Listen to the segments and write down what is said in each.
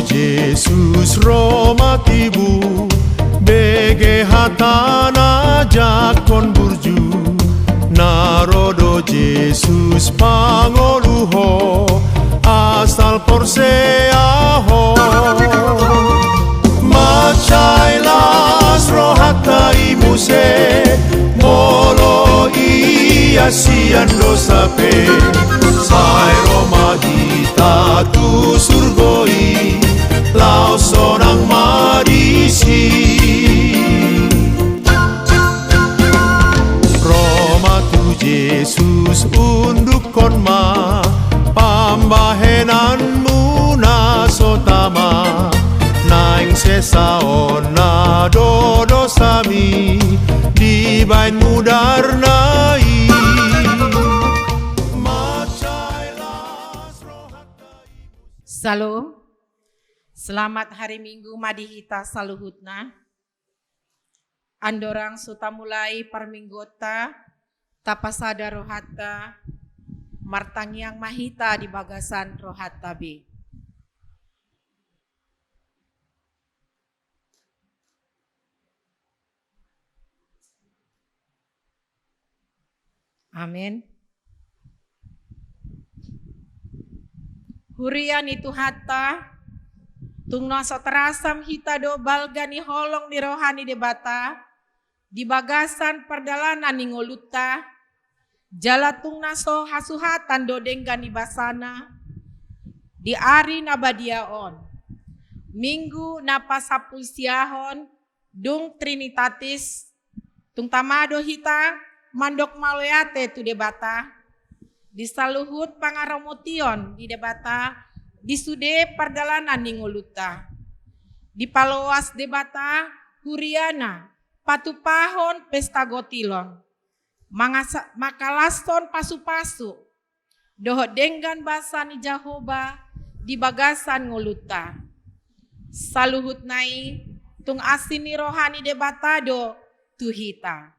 Jesus romatibu bege hatana jakon burju narodo Jesus pangoluho asal porseaho macailas rohata imuse molo iasian dosape sai romahita tu surgoi lau sonang marisi Roma tu Jesus unduk konma pambahenan muna sotama naing sesaon na dodo sami di bain mudarnai Salam, selamat hari Minggu madihita saluhutna. Andorang suta mulai parminggota tapasada rohata martangyang mahita di bagasan rohata B. Amin. Hurian itu hatta tungno soterasam hita do balgani holong di rohani debata di bagasan perdalanan ni ngoluta jala tungna so hasuhatan do denggani basana di ari nabadiaon minggu napa sapul siahon dung trinitatis tung tamado hita mandok maloyate tu debata di saluhut pangaromotion di debata di sude perdalanan ni ngoluta di paloas debata huriana patupahon pesta gotilon makalaston pasu-pasu doho denggan basa ni Jahoba di bagasan ngoluta saluhut nai tung asini rohani debata do tuhita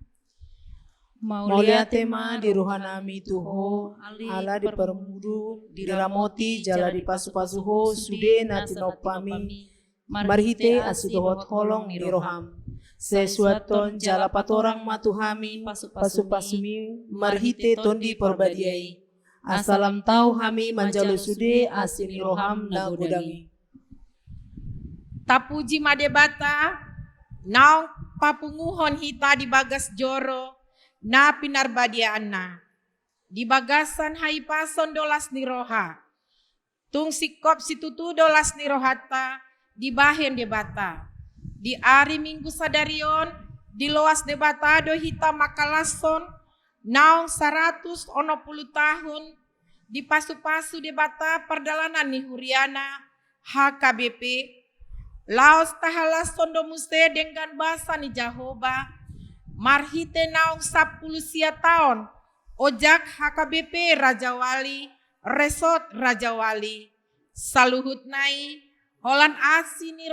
Maulia tema di rohanami tuho, ala di permudu, di ramoti, jala di pasu-pasu ho, sude nati nopami, marhite asudohot holong di roham. Sesuaton jala patorang matuhamin, pasu-pasumi, marhite tondi perbadiai. Asalam tau hami manjalo sude asini roham na gudangi. Tapuji madebata, naong papunguhon hita di bagas joro, na pinarbadiana di bagasan haipason dolas ni roha tung sikop situtu dolas ni rohata di bahen debata di ari minggu sadarion di loas debata do hita makalason naong 160 tahun di pasu-pasu debata perdalanan ni huriana HKBP laos tahalason do muste dengan basa ni Jahoba marhite naong 10 tahun ojak HKBP Rajawali resort Rajawali saluhut nai holan asini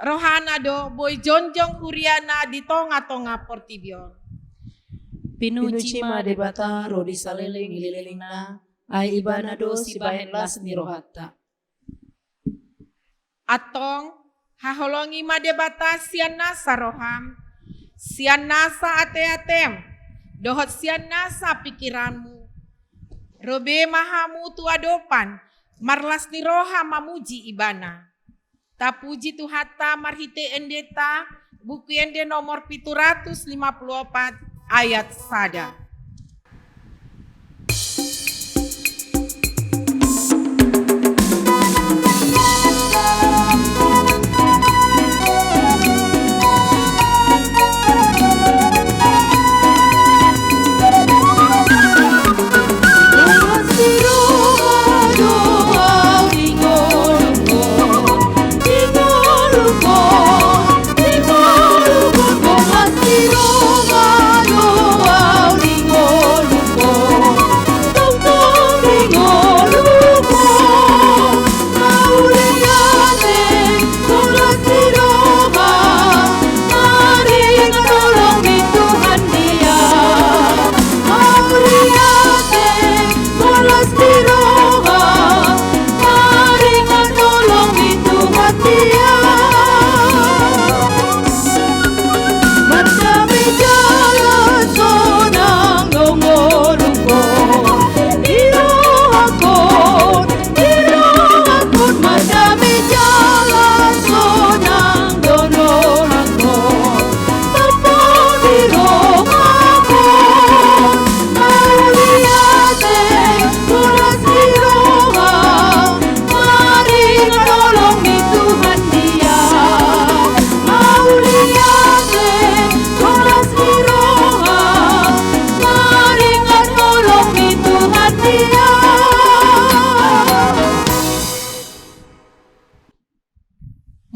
rohana do boy jonjong huriana di tonga-tonga portibion Pinuci ma debata rodi salele ngililingna ai ibana do si bahen las ni rohata atong haholongi madebata sian nasa roham, sian nasa ate-atem, dohot sian nasa pikiranmu. Robe mahamu tuadopan, marlas ni roham mamuji ibana. Tapuji tuhata marhite endeta, buku ende nomor 754 ayat sada. Roma,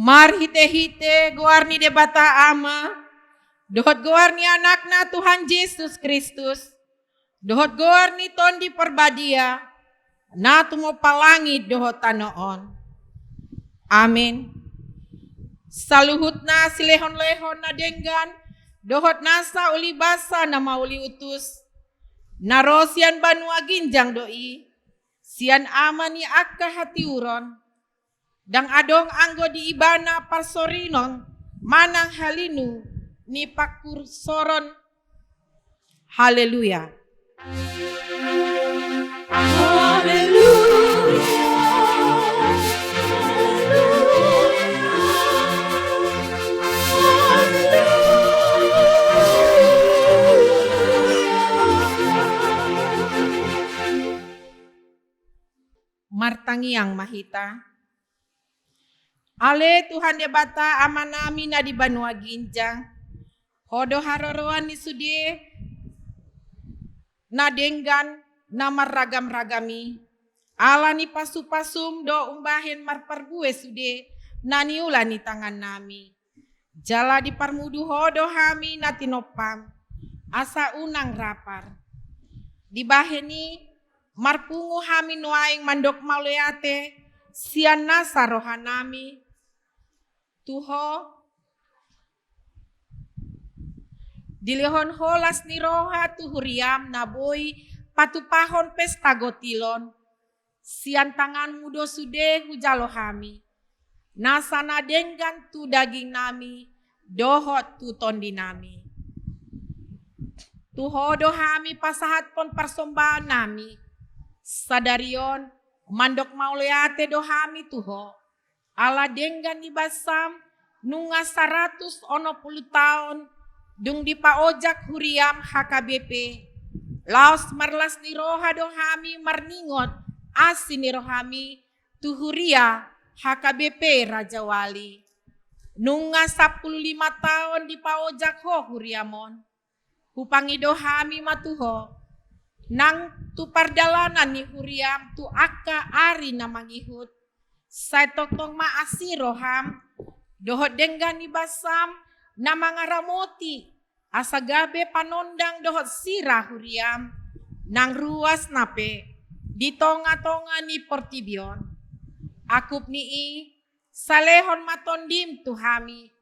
Mar hite-hite goarni debata ama, dohot goarni anakna Tuhan Yesus Kristus, dohot goarni tondi perbadia, na tumo palangi dohot tanoon. Amin. Saluhutna silehon-lehon na denggan, dohot nasa uli basa na mauli utus, narosian banua ginjang doi, sian amani akka hati uron, dang adong anggo di ibana parsorinon, manang halinu ni pakur soron. Haleluya. Martangi yang mahita. Ale Tuhan debata amanami na di banua ginjang. Hodo haroroan ni sudi na denggan na marragam-ragami. Ala ni pasu-pasum do umbahen marpargue sude na niula ni tangan nami. Jala di parmudu hodo hami na tinopam. Asa unang rapar. Di baheni marpungu hami nuaing mandok mauleate sian nasa rohanami. Tuho dilehon holas ni roha tuhuriam naboy patupahon pesta gotilon. Sian tangan mudo sude hujalo hami. Nasana denggan tu daging nami dohot tu tondi nami. Tuho dohami pasahat pon persembahan nami. Sadarion mandok mauleate dohami tuho. Ala denggan di basam nunga 110 tahun dung di paojak huriam HKBP. Laos marlas ni roha dohami marningot asin ni rohami tuhuria HKBP Raja Wali. Nunga 15 tahun di paojak ho huriamon. Hupangi dohami matuho. Nang tu pardalanan ni huriam tu akka ari na mangihut. Saya totong maasi roham, dohot denggan ni basam na mga ramoti, asagabe panondang dohot sirah huriam, nang ruas nape, di tonga-tonga ni portibion. Akup nii, salehon matondim tuhami,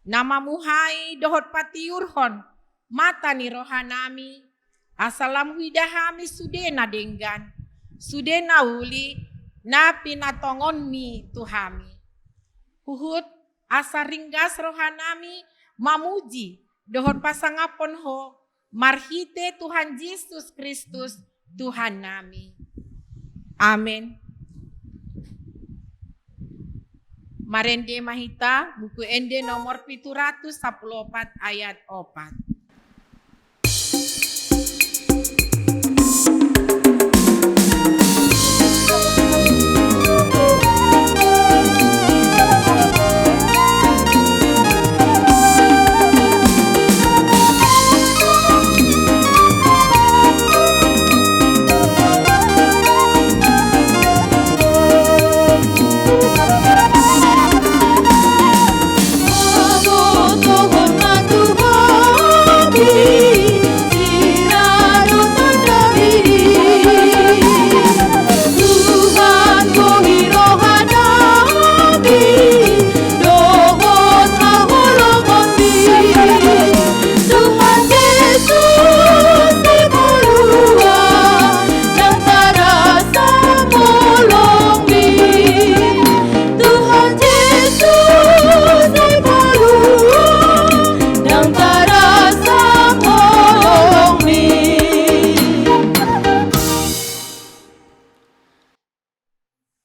namamuhay dohot patiurhon, mata ni rohanami, asalam widahami sude na denggan, sude na uli, na pinatongon mi tuhami. Huhut asa ringgas rohanami mamuji dohot pasangapon ho marhite Tuhan Yesus Kristus Tuhan nami. Amin. Marende mahita buku ende nomor 714 ayat 4.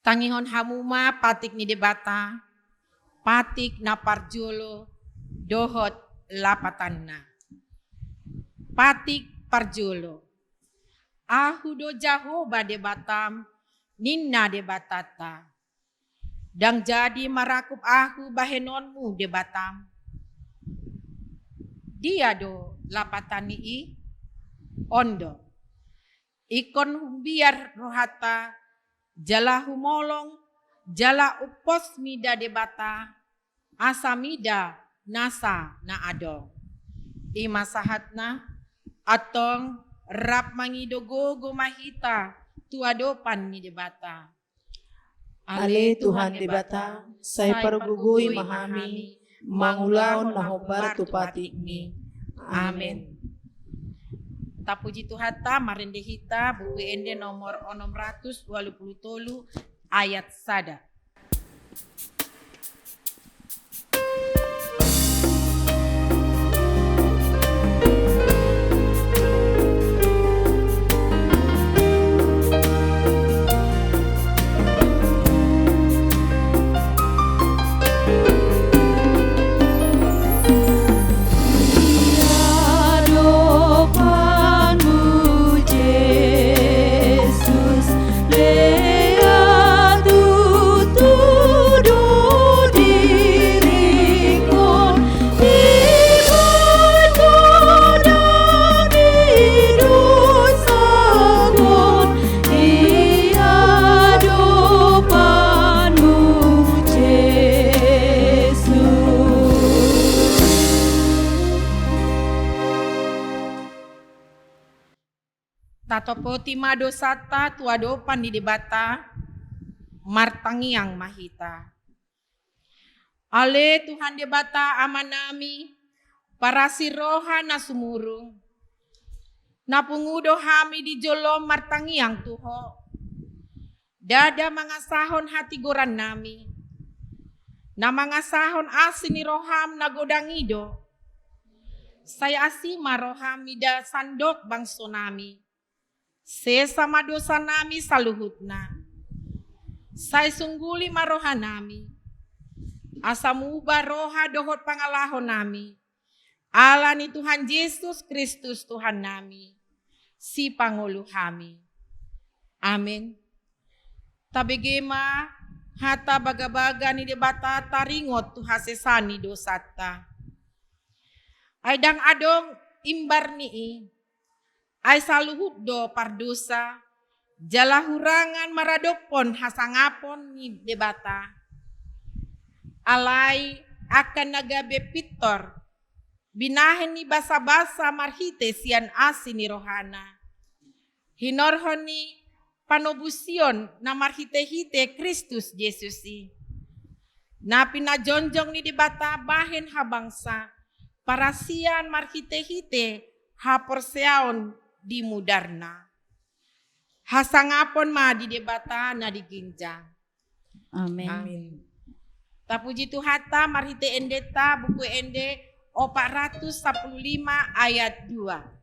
Tangihon hamuma patik ni debata, patik na parjolo, dohot lapatanna. Patik parjolo. Ahu do Jahoba debatam, ninna debatata. Dang jadi marakup ahu bahenonmu debatam. Dia do lapatani i, ondo. Ikon humbiar rohata, jalahu molong jala upos mida debata asamida nasa na ado. Ima sahatna atong rap mangidogo gumahita tuadopan ni debata. Ale Tuhan debata, say pargugoy mahami, mangulaon na hobar tupatikmi. Amen. Tapuji Tuhata marendehita buku ende nomor 623 ayat sada. Tatopo timado sata tuadopan di debata martangiang mahita. Ale Tuhan debata amanami para siroha na sumurung. Napungudo hami di jolom martangiang tuho. Dada mga sahon hati goran nami. Na mga sahon asin ni roham na godangido. Saya asima roham mida sandok bangso nami. Sesama dosa nami saluhutna. Say sungguli maroha nami. Asamuba roha dohot pangalahon nami. Ala ni Tuhan Yesus Kristus Tuhan nami. Si Pangulo kami. Amen. Tabigema hata baga-baga ni debata taringot tuhasesani dosata. Ay dang adong imbar nii. Ay saluhut do pardosa, jala hurangan maradopon hasangapon ni debata. Alay akan nagabe pitor, binahen ni basa-basa marhite sian asin ni rohana. Hinorhon ni panobusion na marhite-hite Kristus Yesusi. Na pinajonjong ni debata bahen habangsa, para sian marhite-hite haporseaon di mudarna. Hasangapon ma di debata na diginjang. Amen. Amin. Tapuji Tuhata marhite endeta buku ende 415 ayat 2.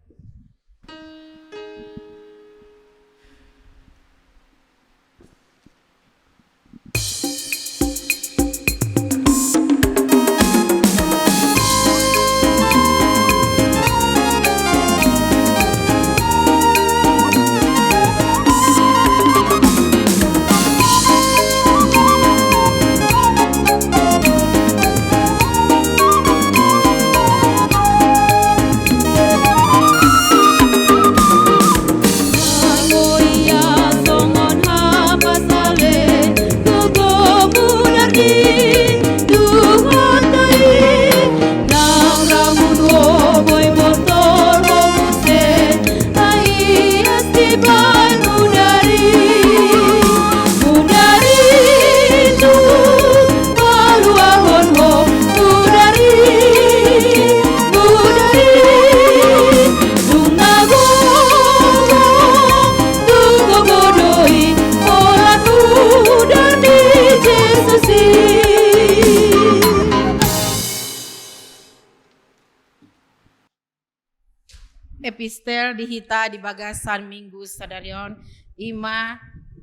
Epistel dihita di bagasan minggu sadarion ima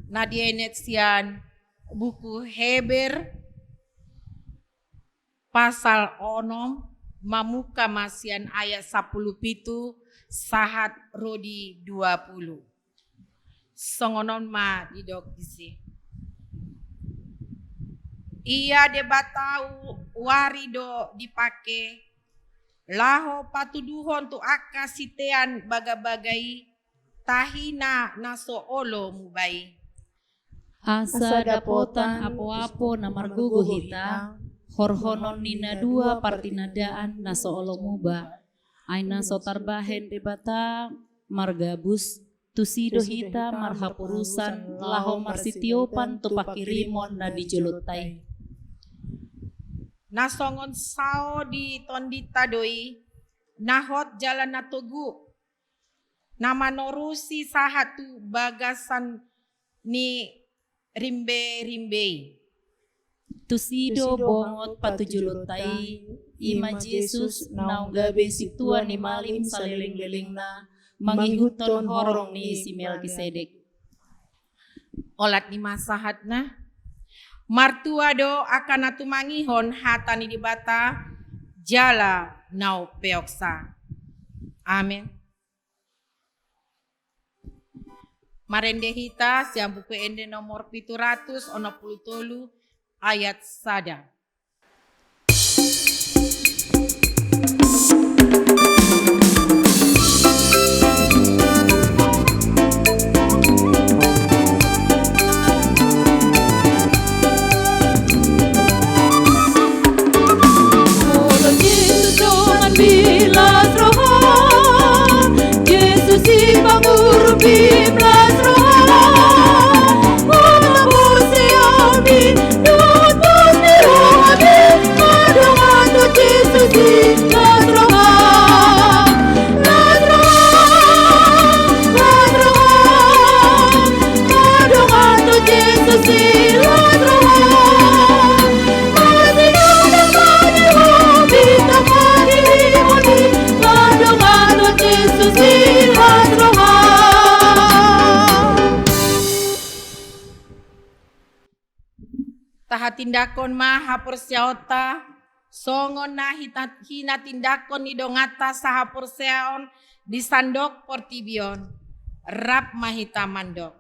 nadienet sian buku Heber pasal onom mamuka masian ayat 10 pitu sahat rodi 20. Songonon ma didok disi. Ia debatau warido dipake laho patuduhon tu akasitean baga-bagai tahina naso olo mubai. Asa dapotan apo-apo na margugo hita, horhonon nina dua partinadaan na soolomuba, ay na sotarbahen debata margabus, tusido hita marhapurusan, laho marsitiopan tupakirimon na dijulutay. Nasongon sao di tondita doi, nahot jalan natugu, namanorusi sahatu bagasan ni rimbe-rimbe. Tusido bongot patujulutay, ima Jesus naung gabe situa ni malim saliling-liling na, mangihuton horong ni si Melkisedek. Olat ni masahat na, martua do akan natumangihon hatani di bata, jala nau peoksa. Amin. Marende hita siang buku ende nomor 763 ayat sada. Bilas rohan, Yesus si panguru bilas rohan, Una busi ami, Nuhut busi rohani, Madungan tu Yesus si las rohan, las rohan, las rohan, Madungan tu Yesus si las rohan, Masinong na kaniho, Bita Yesus ilas rohan. Taha tindakon maha persiaota, songon na hina tindakon ni dongata saha persiaon di sandok portibion, rap mahita mandok.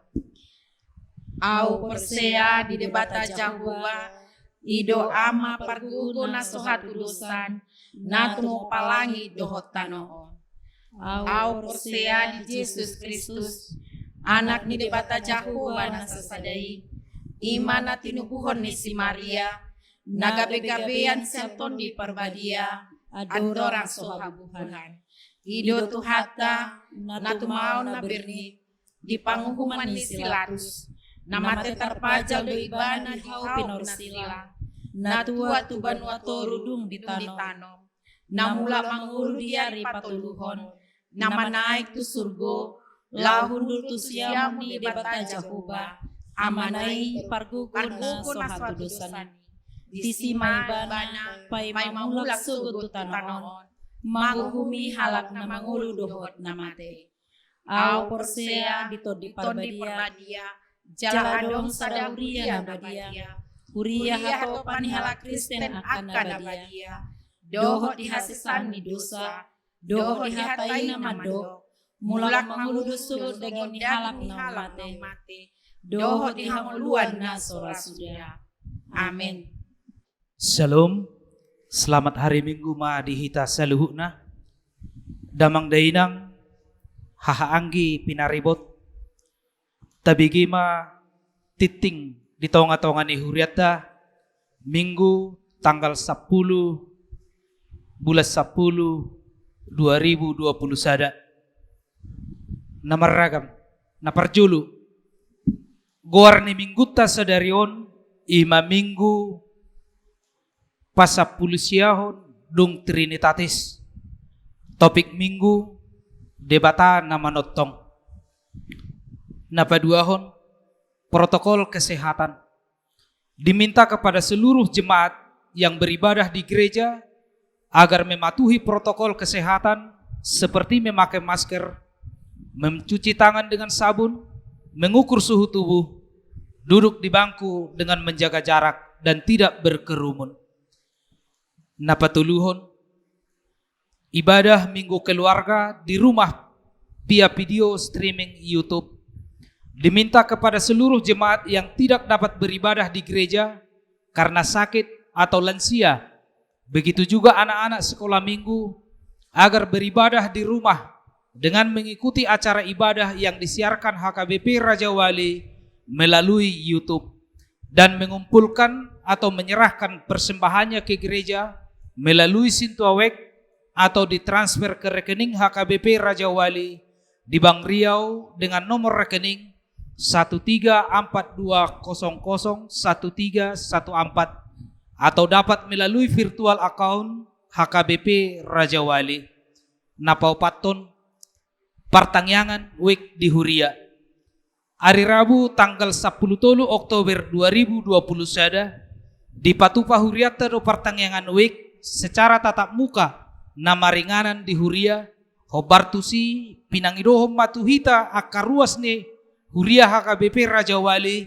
Au persea di debata Jahua, ido ama pargugo na sohat urusan, natumo palangi dohot tanoon. Au persea di Yesus Kristus, anak ni debata Jahua na sasadai, imana tinubuhon ni si Maria, nagabe-gabean serton di perbadia, adorang sohabuhan. Ido tuhata, natumao na birni, di panghuman ni silatus, namate terpajal do ibana di hau pinorsila, natua tuban watorudung ditanom, namula mangulu diari patuluhon, nama naik tu surgo, lahundur tu siamuni debata Jahuba, amanai pargugun na sohatu dosani, disi maibana, pai mamulak sugut tanoon, manguhumi halak na mangulu dohot namate. Au persea dito di parbadia, jala adong sadauria nabadia, huria hatopan halak Kristen akan nabadia, dohot dihasisan ni dosa, dohot dihatai na mado, mulak manguludusul daging ni halak na mate, dohot dihamuluan na sora sudah. Amin. Shalom, selamat hari Minggu ma dihita saluhuna, damang dainang, hahaanggi pinaribot, tabigi ma titing di tonga-tonga ni huriata, Minggu tanggal 10 bulan 10 2020 sada, namaragam, naparjulu, goar ni mingguta sadarion, ima minggu, pasapulusiahon, dung trinitatis, topik minggu, debata nama notong, napaduahon, protokol kesehatan, diminta kepada seluruh jemaat yang beribadah di gereja, agar mematuhi protokol kesehatan seperti memakai masker, mencuci tangan dengan sabun, mengukur suhu tubuh, duduk di bangku dengan menjaga jarak dan tidak berkerumun. Napatuluhon, ibadah minggu keluarga di rumah via video streaming YouTube. Diminta kepada seluruh jemaat yang tidak dapat beribadah di gereja karena sakit atau lansia, begitu juga anak-anak sekolah minggu, agar beribadah di rumah dengan mengikuti acara ibadah yang disiarkan HKBP Raja Wali melalui YouTube dan mengumpulkan atau menyerahkan persembahannya ke gereja melalui Sintuawek atau ditransfer ke rekening HKBP Raja Wali di Bank Riau dengan nomor rekening 1342001314 atau dapat melalui virtual account HKBP Raja Wali. Napaupaton Partangyangan Wek di Huria. Hari Rabu tanggal 10 Oktober 2020 sada di Patupa Huriata do Partangyangan Wek secara tatap muka nama ringanan di Huria hobartusi pinangidohom matuhita akaruas ni Huria HKBP Raja Wali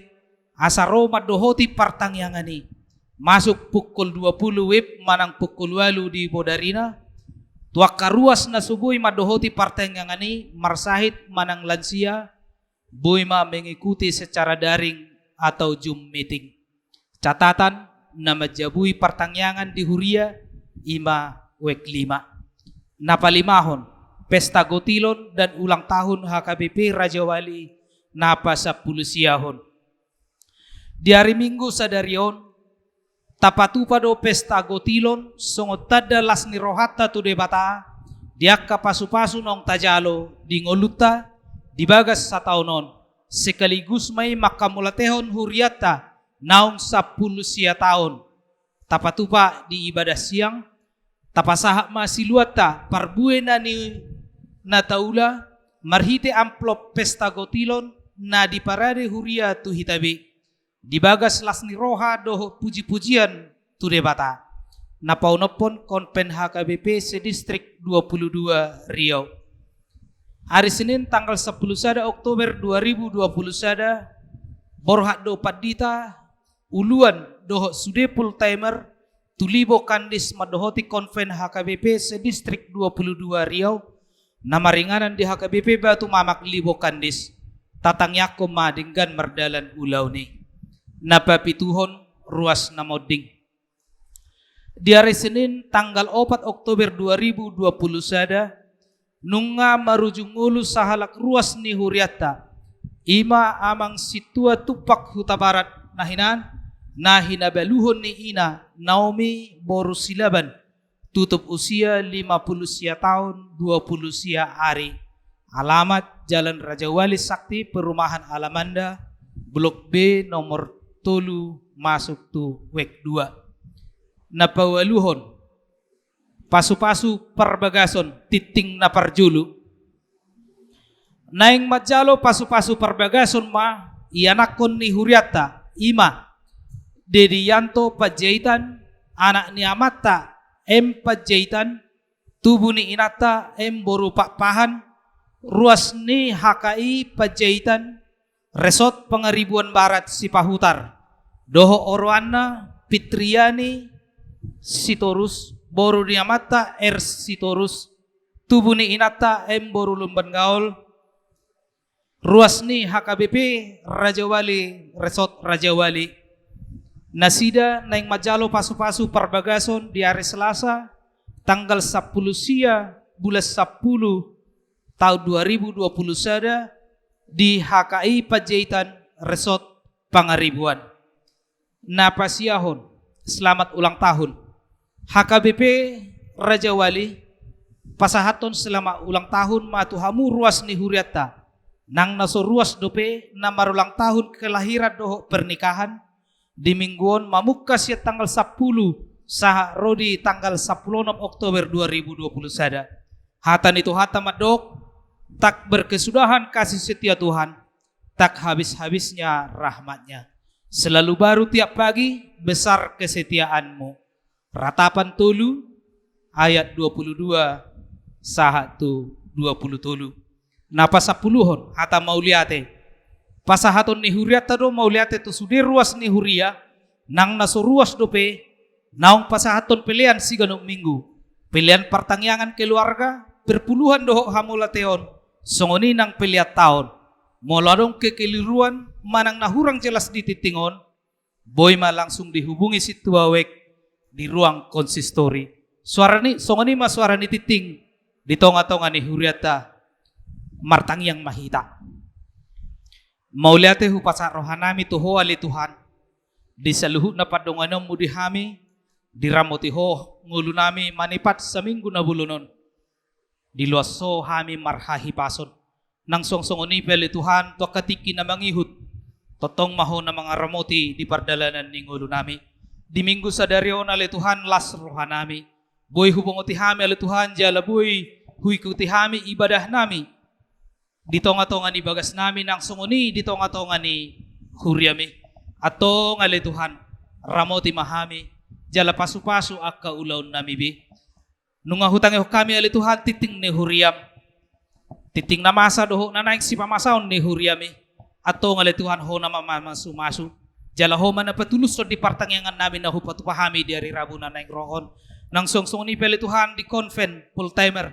asaro madohoti Partangyangani masuk pukul 20 web manang pukul 8 di Bodarina tuak karuas na subuhi madohoti Partangyangani marsahit manang lansia boima mengikuti secara daring atau Zoom meeting. Catatan nama jabui Partangyangan di Huria ima wek 5. Napalimahon pesta gotilon dan ulang tahun HKBP Raja Wali napa 10 siahon. Di hari Minggu sadarion tapatupa do pesta gotilon songot tada lasni rohata tu debata diakka pasu-pasu nong tajalo di ngoluta di bagas sataunon sekaligus may makamulatehon huriata naong 10 sia tahun tapatupa di ibadah siang tapasaha masiluata parbuena ni nataula marhite amplop pesta gotilon na di parade huria tu hitabe di bagas lasni roha doho puji-pujian tu debata napaunopon konpen HKBP sedistrik 22 Riau. Hari Senin tanggal 10 sada Oktober 2020 sada borhat do padita uluan doho sude full timer tulibo kandis madohoti konven HKBP sedistrik 22 Riau nama ringanan di HKBP Batu Mamak libo kandis tatang yakom madinggan merdalan ulau ni napapituhon ruas namoding. Di hari Senin tanggal 4 Oktober 2020 sada nunga marujung ulu sahalak ruas ni huriata ima amang situa tupak huta barat nahinan nahinabaluhon ni ina Naomi Borusilaban tutup usia 50 sia tahun 20 sia hari. Alamat Jalan Raja Wali Sakti Perumahan Alamanda Blok B nomor tolu masuk tu wek 2. Napawaluhon pasu-pasu perbagason titing naparjulu naing majalo pasu-pasu perbagason ma ianakon ni huriata ima Dediyanto Pajaitan anak ni amata Pajaitan tubuh ni inata boru pahan ruas ni HKI Pajaitan Resort Pengaribuan Barat Sipahutar doho Orwana Pitriani Sitorus boru ni amata Sitorus tubuh ni inata boru Lumban Gaul ruas ni HKBP Raja Wali Resort Raja Wali nasida naing majalo pasu-pasu perbagason di hari Selasa tanggal 10 sia bulan 10 tahun 2020 sada di HKI Pajaitan Resort Pangaribuan. Napasiahon selamat ulang tahun HKBP Raja Wali pasahaton selama ulang tahun matuhamu ruas ni huriata nang naso ruas dope na marulang tahun kelahiran doho pernikahan di mingguan mamukas ya tanggal 10 saha rodi tanggal 16 Oktober 2020 sada hatan itu hata madok tak berkesudahan kasih setia Tuhan tak habis-habisnya rahmatnya selalu baru tiap pagi besar kesetiaanmu. Ratapan tolu ayat 22 saha tu 20 tolu napa 10 hata mauliate pasahaton ni huriata do mauliate tu sudir ruas ni huria nang naso ruas dope naong pasahaton pilihan siganong minggu pilihan Partangyangan keluarga berpuluhan doho hamulateon songoni nang pilihat tahun moladong kekeliruan manang nahurang jelas dititingon boy ma langsung dihubungi si tuawek di ruang konsistori suara ni songoni ma suara ni titing di tonga-tonga ni huriata Martangyang mahita Mauliate hupasa rohanami tuho ali Tuhan. Di saluhut na padunganom mudi hami, diramoti ho ngulu nami manipat sa minggu na bulunon. Di luaso hami marhahi pason. Nang songsongoni peli Tuhan to katiki na mangihut. Totong maho na mga ramoti di pardalanan ni ngulu nami. Di minggu sa daryon ali Tuhan las rohanami. Boy hubungoti hami ali Tuhan jala boy huy kuti hami ibadah nami. Dito nga to nga ni bagas nami nang sunguni dito nga to nga ni huryami. Ato nga li Tuhan ramoti mahami jala pasu-pasu akka ulaw nami bi. Nung nga hutang kami ali Tuhan titing ni huryam. Titing na masa doho na naik si pamasaon ni huryami. Ato nga li Tuhan ho na mamasumasu. Jala ho man napatulus so di partangyangan namin na hupatupahami di ari rabu na naik rohon. Nang songsong ni peli Tuhan di konven full-timer.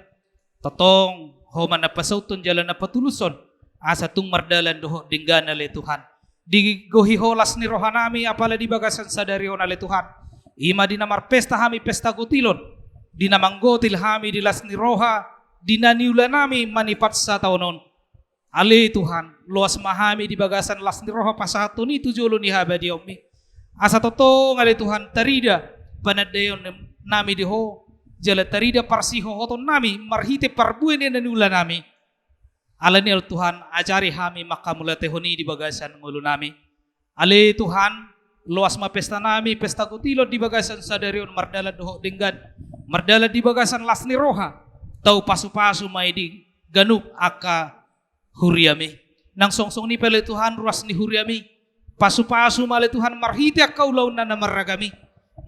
Totong ho man napasauton jala napatuluson asa tung mardalan doho dinggan na li Tuhan. Di gohiholas ni rohanami apala di bagasan sa daryon na li Tuhan. Ima di namar pesta hami pesta gutilon. Di namanggotil hami di las ni roha. Di naniula nami manipat sa taunon. Ali Tuhan, luas mahami di bagasan las ni roha pasato ni tujulo ni habadi omi. Asa totoo ali Tuhan tarida panadayon nami di ho. Jala tarida parsiho hoton nami marhite parbuin ni naniula nami. Ala ni Tuhan ajari hami makamulate honi di bagasan ngulu nami. Ali Tuhan, luas mapesta nami pesta kutilo di bagasan sa daryon mardala doho dinggan. Mardala di bagasan las ni roha. Tau pasu-pasu may di ganup aka huryami. Nang songsong ni pala Tuhan ruas ni huryami. Pasu-pasu mali Tuhan marhiti akaulaw na namaragami.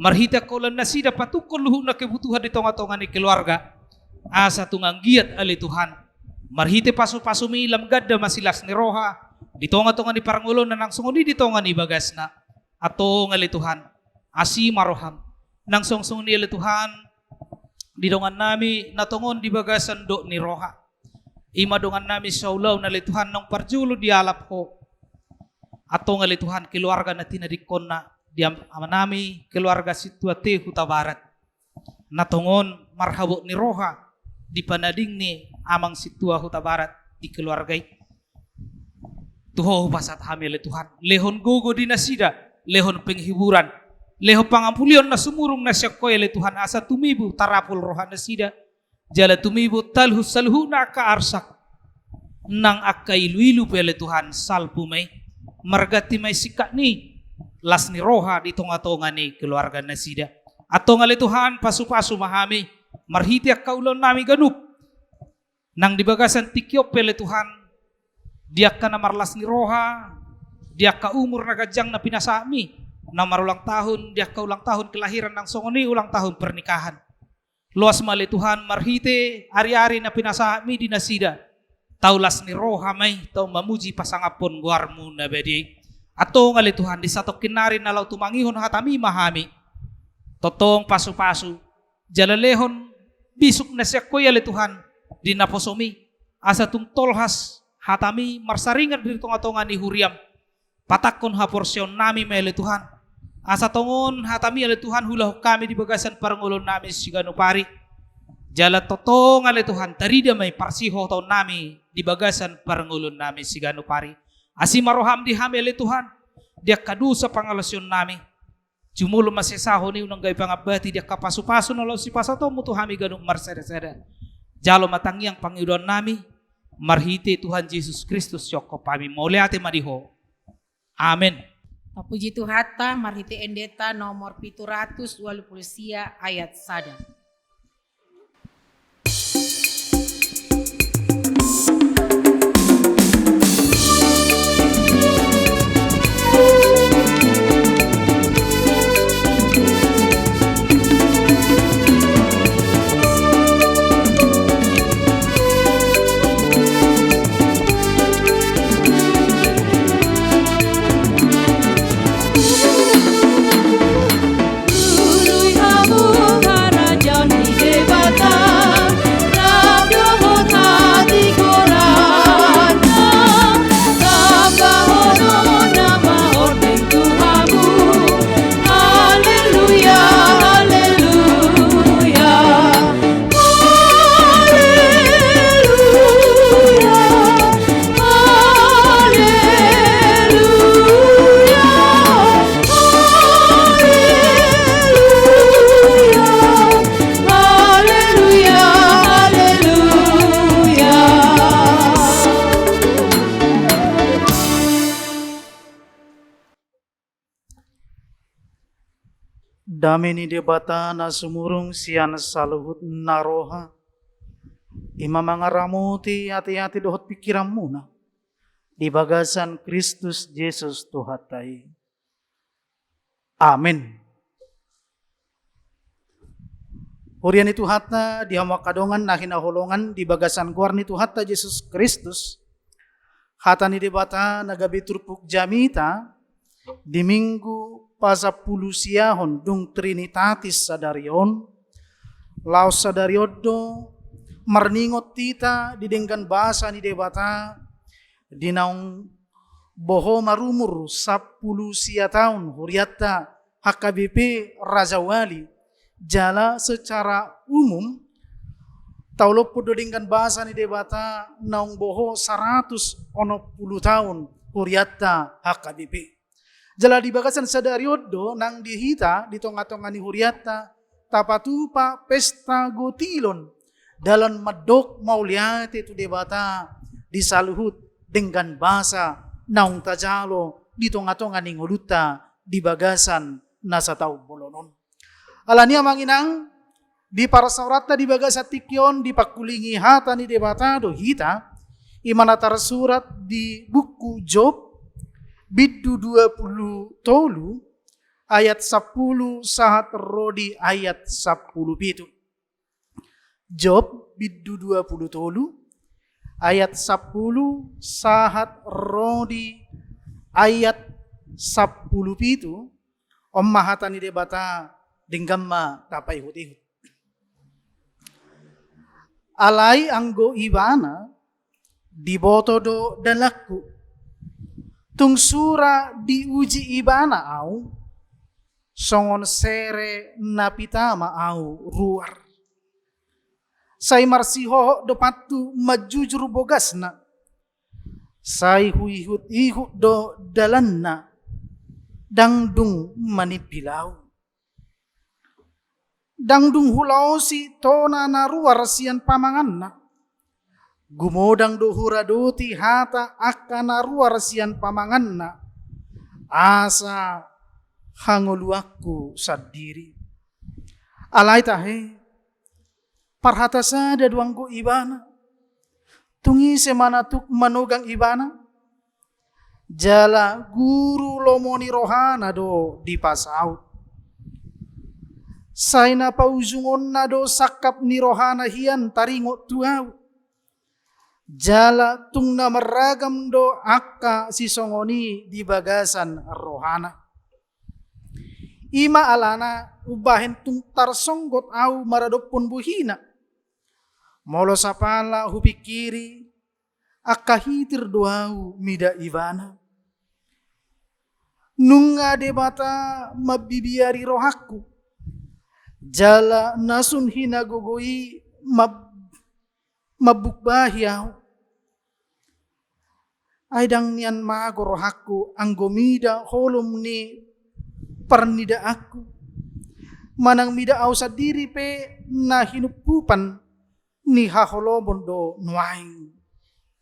Marhiti akaulaw na sida patukol luho na kebutuhan di tonga-tonga ni keluarga. Asa tungang giat ali Tuhan. Marhiti pasu-pasu mi ilam gadda masilas ni roha. Di tonga-tonga ni parangulo na nang sunguni di tonga ni bagas na. Ato nga li Tuhan. Asi maroham. Nang songsong ni ali Tuhan. Di dongan nami natungon di bagasan do ni roha. Imadungan nami sa ulaw na li Tuhan nang parjulo di alap ko. Ato nga li Tuhan keluarga na tinadikon na di ama nami keluarga situate hutabarat. Natungon marhabo ni roha di panading ni amang situa hutabarat di keluargay. Tuho pasat hami li Tuhan. Lehon gogo di nasida, lehon penghiburan, lehon pangampulion na sumurong na siya koy li Tuhan asa tumibu tarapul rohan nasida. Jala tumibo talhu salhu na kaarsak nang akailu-ilu pele Tuhan salpu may margati may sikat ni las ni roha di tonga-tonga ni keluarga nasida. Ato nga li Tuhan pasu-pasu mahami marhiti akaulon nami ganup nang dibagasan tikyop pele Tuhan diak ka na marlas ni roha diak ka umur na gadyang na pinasami na marulang tahun diak ka ulang tahun kelahiran ng songoni ulang tahun pernikahan. Luas mali Tuhan marhite ari-ari na pinasami di nasida. Taulas ni roha may tau mamuji pasangapon guarmu na bedi. Ato ngali Tuhan di satok kinari na law tumangihon hatami mahami. Totong pasu-pasu. Jalalehon bisuk na siya kuya li Tuhan di naposomi. Asa tung tolhas hatami marsaringan di tonga-tonga ni huriam. Patakon ha porsyon nami may li Tuhan. Asa tongon hatami ali Tuhan hulah kami di bagasan parangulon nami sigano pari. Jala totong ali Tuhan tarida may parsiho taon nami di bagasan parangulon nami sigano pari. Asi maroham di hami ali Tuhan. Dia kadu sa pangalasyon nami. Jumulo masisaho ni unang gay pangabati dia kapasu-pasu nalaw si pasato mutu hami ganung marsada-sada. Jalo matangyang Panginoon nami. Marhiti Tuhan Yesus Kristus yoko pami mauliate madiho. Amen. Puji Tuhata, marhiti endeta nomor 720 ayat sada. Raja Dameni debata na sumurung sian saluhut naroha. Ima mangaramuti hati-hati dohot pikiranmu na. Di bagasan Kristus Yesus Tuhatai. Amin. Hurian itu hatta di hamakadongan na hinaholongan di bagasan kuar ni Tuhatta Yesus Kristus. Hata ni debata nagabi turpuk jamita di minggu pasapulu siahon dung Trinitatis sadarion. Laos sadariodo marningot tita didenggan bahasa ni debata di naung boho marumur 10 sia tahun huriatta HKBP Raja Wali jala secara umum taulo podo dengan bahasa ni debata naung boho 110 tahun huriatta HKBP jala di bagasan sadariodo nang dihita di tonga-tonga ni huriatta tapatupa pesta gotilon dalam medok mauliate tu debata disaluhut dengan bahasa naung tajalo di tonga-tonga ni ngoluta di bagasan nasa tau bolonon. Alania manginang di para saurata di bagasa tikyon di pakulingi hata ni debata do hita imana tersurat di buku Job biddu 20 tolu ayat 10 sahat rodi ayat 10 pitu. Job biddu 20 tolu ayat 10 sahat rodi ayat 10 pitu ommahata ni debata denggamma tapai hutihut. Alai anggo ibana diboto do dalaku tungsura diuji ibana au songon sere napitama au ruar sai marsiho do patu majujur bogasna sai huihut ihut do dalanna dangdung manipilau dangdung hulau si tona naruar sian pamanganna gumodang do huradoti hata akka naruar sian pamanganna asa hangoluaku sadiri alai tahe parhata sada duangku ibana tungi semanatuk manugang ibana jala guru lomoni rohana do di pasaut saina pauzungon na do sakap ni rohana hian taringo tuau jala tungna meragam do akka sisongoni di bagasan rohana ima alana ubahen tung tarsonggot au maradopon buhina molo sapala hupikiri akka hitir doau mida ibana nunga debata mabibiari rohaku jala nasun hina gogoi mabukbahiau aidang nian mago rohaku anggomida holum ni pernida aku manang mida au sadiri pe na hinupupan ni haholobon do nuaing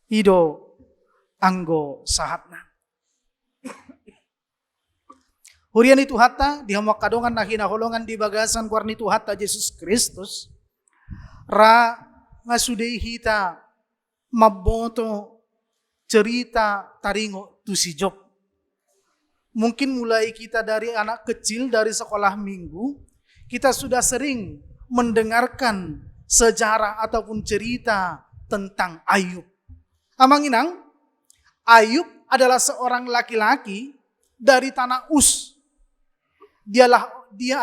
ido anggo sahatna hurian itu hatta di hamakadongan na hinaholongan di bagasan kuarni tu hatta Yesus Kristus ra ngasudei hita maboto cerita taringo tu si Job. Mungkin mulai kita dari anak kecil dari sekolah minggu kita sudah sering mendengarkan sejarah ataupun cerita tentang Ayub. Amanginang Ayub adalah seorang laki-laki dari tanah Uz. Dia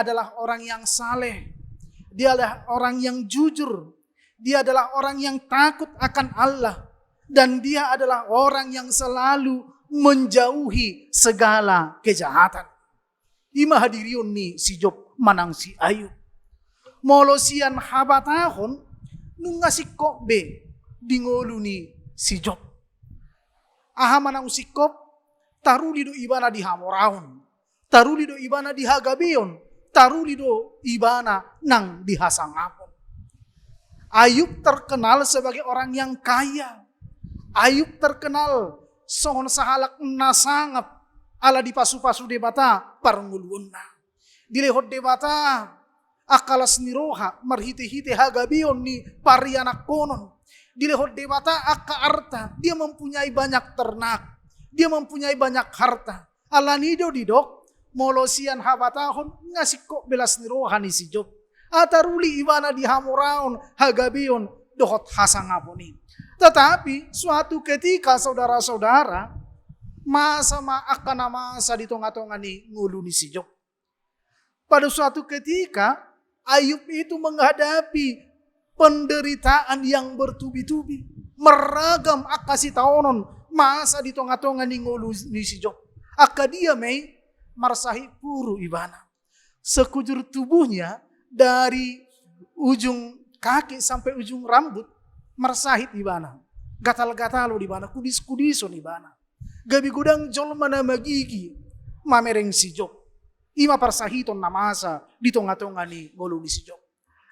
adalah orang yang saleh. Dia adalah orang yang jujur. Dia adalah orang yang takut akan Allah. Dan dia adalah orang yang selalu menjauhi segala kejahatan. Ima hadirion ni si Job manang si Ayub. Molosian habatahon nunga si Kokbe dingolu ni si Job. Aha manang si Kop taruli do ibana di Hamoraon. Taruli do ibana di Hagabeon, taruli do ibana nang di Hasangapon. Ayub terkenal sebagai orang yang kaya. Ayub terkenal sohon sahalak nasangap ala di pasu-pasu debata parngulunna. Dilehot debata akalas ni roha marhite-hite hagabion ni parianak konon. Dilehot debata aka arta, dia mempunyai banyak ternak, dia mempunyai banyak harta. Alanido didok molosian habatahon ngasih kok belas ni roha ni si Job. Ataruli ibana di hamoraon hagabion dohot hasangaponi. Tetapi suatu ketika saudara-saudara masa akan masa di tengah-tengah ni ngulu ni si Job. Pada suatu ketika Ayub itu menghadapi penderitaan yang bertubi-tubi, meragam akasi taonon masa di tengah-tengah ni ngulu ni si Job. Aka dia may marsahi puru ibana. Sekujur tubuhnya dari ujung kaki sampai ujung rambut marsahit ibana. Gatal-gatalo ibana, kudis-kudiso ibana. Gabi gudang jol mana magigi mamereng si Job. Ima parsahiton na masa di tengah-tengah ni ngulu ni si Job.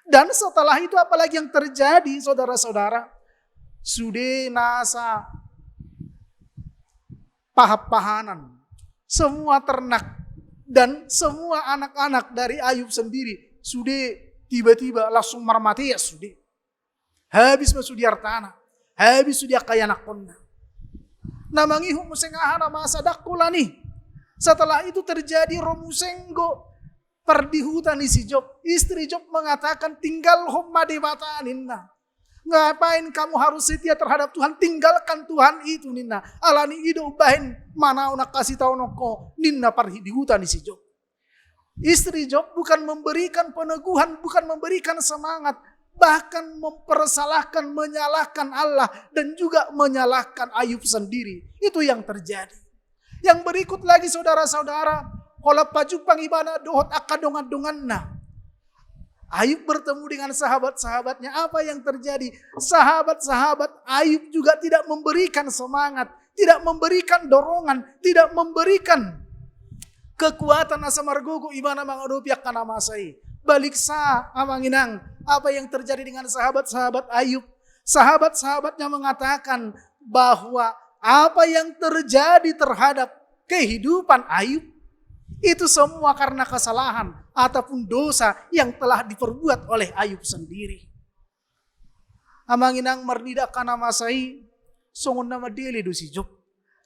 Dan setelah itu apalagi yang terjadi saudara-saudara? Sudah nasa pahap-pahanan. Semua ternak dan semua anak-anak dari Ayub sendiri sudah tiba-tiba langsung marmati ya sudah. Habis masuk di hartana. Habis sudah kaya nakonna. Namangihu musengahana masa dakula nih. Setelah itu terjadi romusenggo perdihutan si Job. Istri Job mengatakan tinggal humma debata ninna. Ngapain kamu harus setia terhadap Tuhan? Tinggalkan Tuhan itu ninna. Alani ido ubahin mana nak kasih tahu noko ninna perdihutan si Job. Istri Job bukan memberikan peneguhan, bukan memberikan semangat, bahkan mempersalahkan, menyalahkan Allah dan juga menyalahkan Ayub sendiri. Itu yang terjadi. Yang berikut lagi saudara-saudara, kalau pajupang ibana dohot akadongan-donganna. Ayub bertemu dengan sahabat-sahabatnya. Apa yang terjadi? Sahabat-sahabat Ayub juga tidak memberikan semangat, tidak memberikan dorongan, tidak memberikan kekuatan asa margogo ibana mangadopi akana masai. Balik sa amanginang. Apa yang terjadi dengan sahabat-sahabat Ayub? Sahabat-sahabatnya mengatakan bahwa apa yang terjadi terhadap kehidupan Ayub itu semua karena kesalahan ataupun dosa yang telah diperbuat oleh Ayub sendiri. Amanginang marnida kana masai songon nama dele do si Job.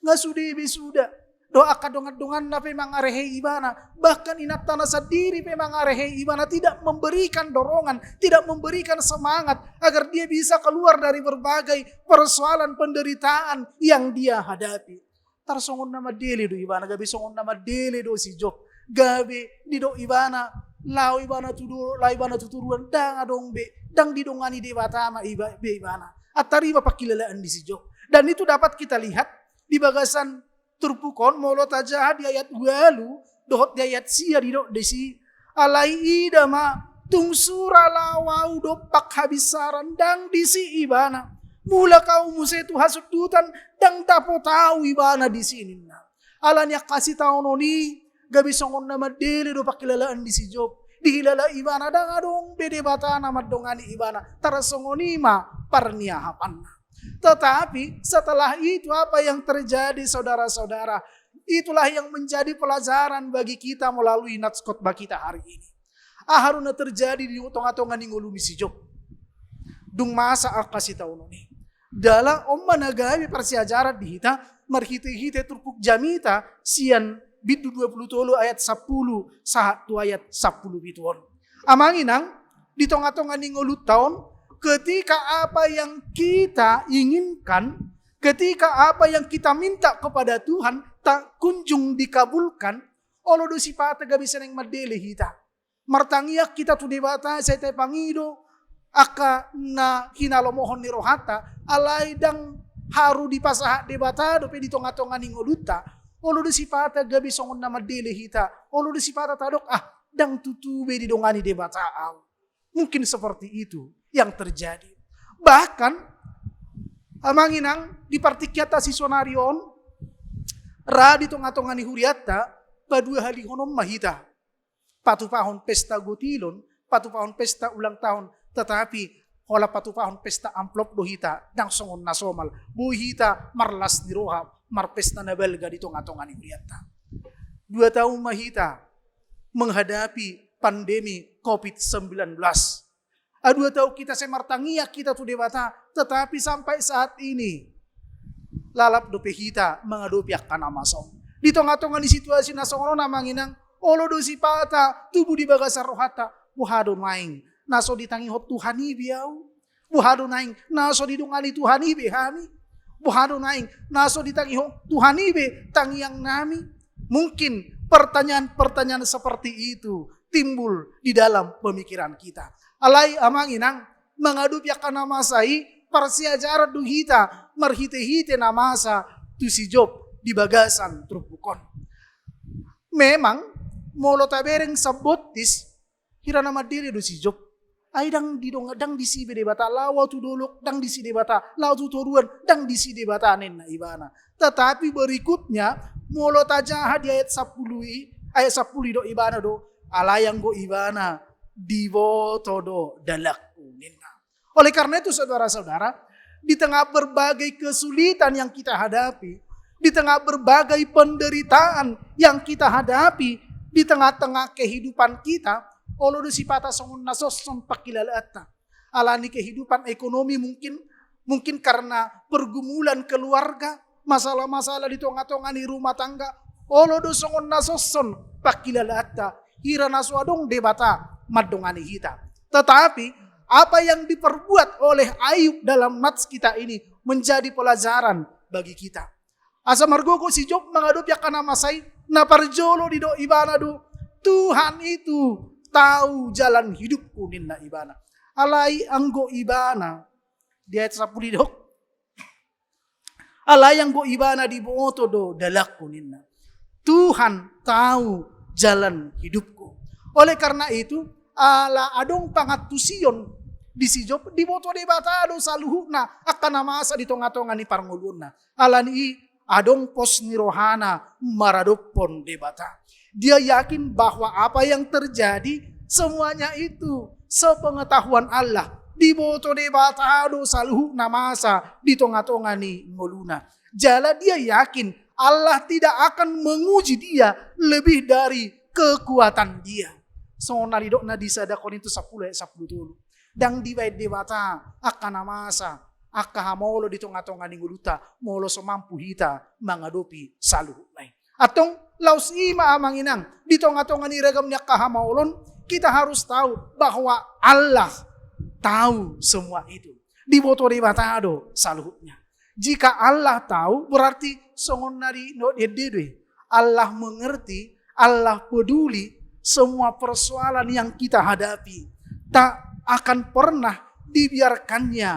Ngasudebi sudah doa kadongan-dongan na pe mangarehe ibana. Bahkan inatana sadiri pe mangarehe ibana tidak memberikan dorongan, tidak memberikan semangat agar dia bisa keluar dari berbagai persoalan penderitaan yang dia hadapi. Tarsongon nama dele do ibana, gabi songon nama dele do si Job. Gabi di do ibana, lau ibana tudur, lau ibana tuturuan dang adong be, dang didongani de batama be ibana. Atari pakilalaan di si Job. Dan itu dapat kita lihat di bagasan turpukon molo tajah di ayat 2 dohot di ayat sia di dok desi alai idama tungsura lawau dopak habisaran dang disi ibana mula kau musetu hasudutan dang tapo tahu ibana di sini na alanya kasih tahu noni gabi songon nama dele do pakilalaan di si Job dihilala ibana dang adong bede bata nama dongani ibana tarasongonima parniahapan. Tetapi setelah itu apa yang terjadi saudara-saudara? Itulah yang menjadi pelajaran bagi kita melalui nats khotbah kita hari ini. Aharuna terjadi di tengah-tengah ningulu si Job. Dung masa akasi tahun ini. Dalam managawi persiajaran di hita marhite-hite turpuk jamita sian bidu 20 ayat 10 sahat tu ayat 10 bituon. Amanginang di tengah-tengah ningulu tahun ketika apa yang kita inginkan, ketika apa yang kita minta kepada Tuhan tak kunjung dikabulkan, olo do sipata gabi seneng madele hita. Martangiak kita tu debata saya te pangido aka na hinalomohon ni rohata alai dang haru dipasah debata do pe di tonga-tonga ningoluta. Olo do sipata gabi songon na madele hita. Olo do sipata tadok dang tutube di dongani debata au. Mungkin seperti itu yang terjadi. Bahkan amanginang di partikyata si sonarion ra di tengah-tengah ni huriata padua hali honom mahita. Patupahon pesta gotilon, patupahon pesta ulang tahun, tetapi hola patupahon pesta amplop dohita dang songon nasomal. Buhita marlas ni roha, mar pesta na belga di tengah-tengah ni huriata. 2 tahun mahita menghadapi pandemi COVID-19. Aduh tahu kita semartangia kita tu debata, tetapi sampai saat ini lalap dope hita mengadopi akan amasong. Di tengah-tengah di situasi nasongono namanginang olo dosi pata tubuh di bagasar rohata buhado maing naso ditangi hot Tuhani biau buhado naing naso didungani Tuhani be hami buhado naing naso ditangi hot Tuhani be tangiang nami. Mungkin pertanyaan-pertanyaan seperti itu timbul di dalam pemikiran kita. Alai amanginang mengadup yakana masai persiajaran duhita marhite-hite namasa tu si Job di bagasan trupukon. Memang molo tabereng sabotis hira nama diri do si Job. Ai dang dang disi be debata lawa tu dolok dang disi debata lawa tu toruan dang disi debata anen na ibana. Tetapi berikutnya molo tajaha di ayat 10 do ibana do alayang go ibana divoto do dalakku ninna. Oleh karena itu saudara-saudara, di tengah berbagai kesulitan yang kita hadapi, di tengah berbagai penderitaan yang kita hadapi, di tengah-tengah kehidupan kita, olo sipata songon nasoson pakilalata. Alani kehidupan ekonomi mungkin karena pergumulan keluarga, masalah-masalah di tengah-tengah di rumah tangga, olo songon nasoson pakilalata. Hira naswadong debata madongani hita. Tetapi apa yang diperbuat oleh Ayub dalam nats kita ini menjadi pelajaran bagi kita. Asa margogo si Job mengadup yakana masai na parjolo di do ibana do Tuhan itu tahu jalan hidupku ninna ibana. Alai anggo ibana di ayat 10 do. Alai anggo ibana di boto do dalakku ninna. Tuhan tahu jalan hidupku. Oleh karena itu ala adong pangatusion di si Job di boto de batado saluhuna akan namasa di tonga-tonga ni parnguluna. Alani adong pos nirohana maradopon debata. Dia yakin bahwa apa yang terjadi semuanya itu sepengetahuan Allah. Di boto debata do saluhu namasa di tonga-tonga ni ngoluna. Jala dia yakin Allah tidak akan menguji dia lebih dari kekuatan dia. So naridok na disada Korintus 10 ayat 10 dulu. Dang divide debata akan namasa akahamolo di tongah-tongah ninguluta molo so mampu hita mengadopi saluhu lain. Atong laus ima amanginang di tongah-tongah ni ragam ni akahamolon kita harus tahu bahwa Allah tahu semua itu. Di boto de batado saluhnya. Jika Allah tahu berarti songon nari no dedede. Allah mengerti, Allah peduli semua persoalan yang kita hadapi. Tak akan pernah dibiarkannya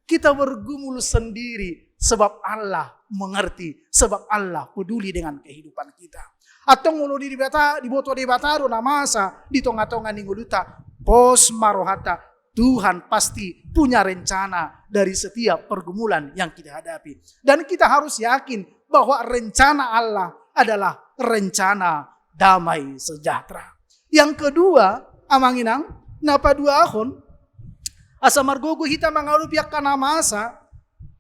kita bergumul sendiri sebab Allah mengerti, sebab Allah peduli dengan kehidupan kita. Atau ngulu di boto di bataro namasa di tongah-tongah ninguluta pos marohata. Tuhan pasti punya rencana dari setiap pergumulan yang kita hadapi. Dan kita harus yakin bahwa rencana Allah adalah rencana damai sejahtera. Yang kedua, amanginang napa dua ahon asa margogo hita mangarupiak kana masa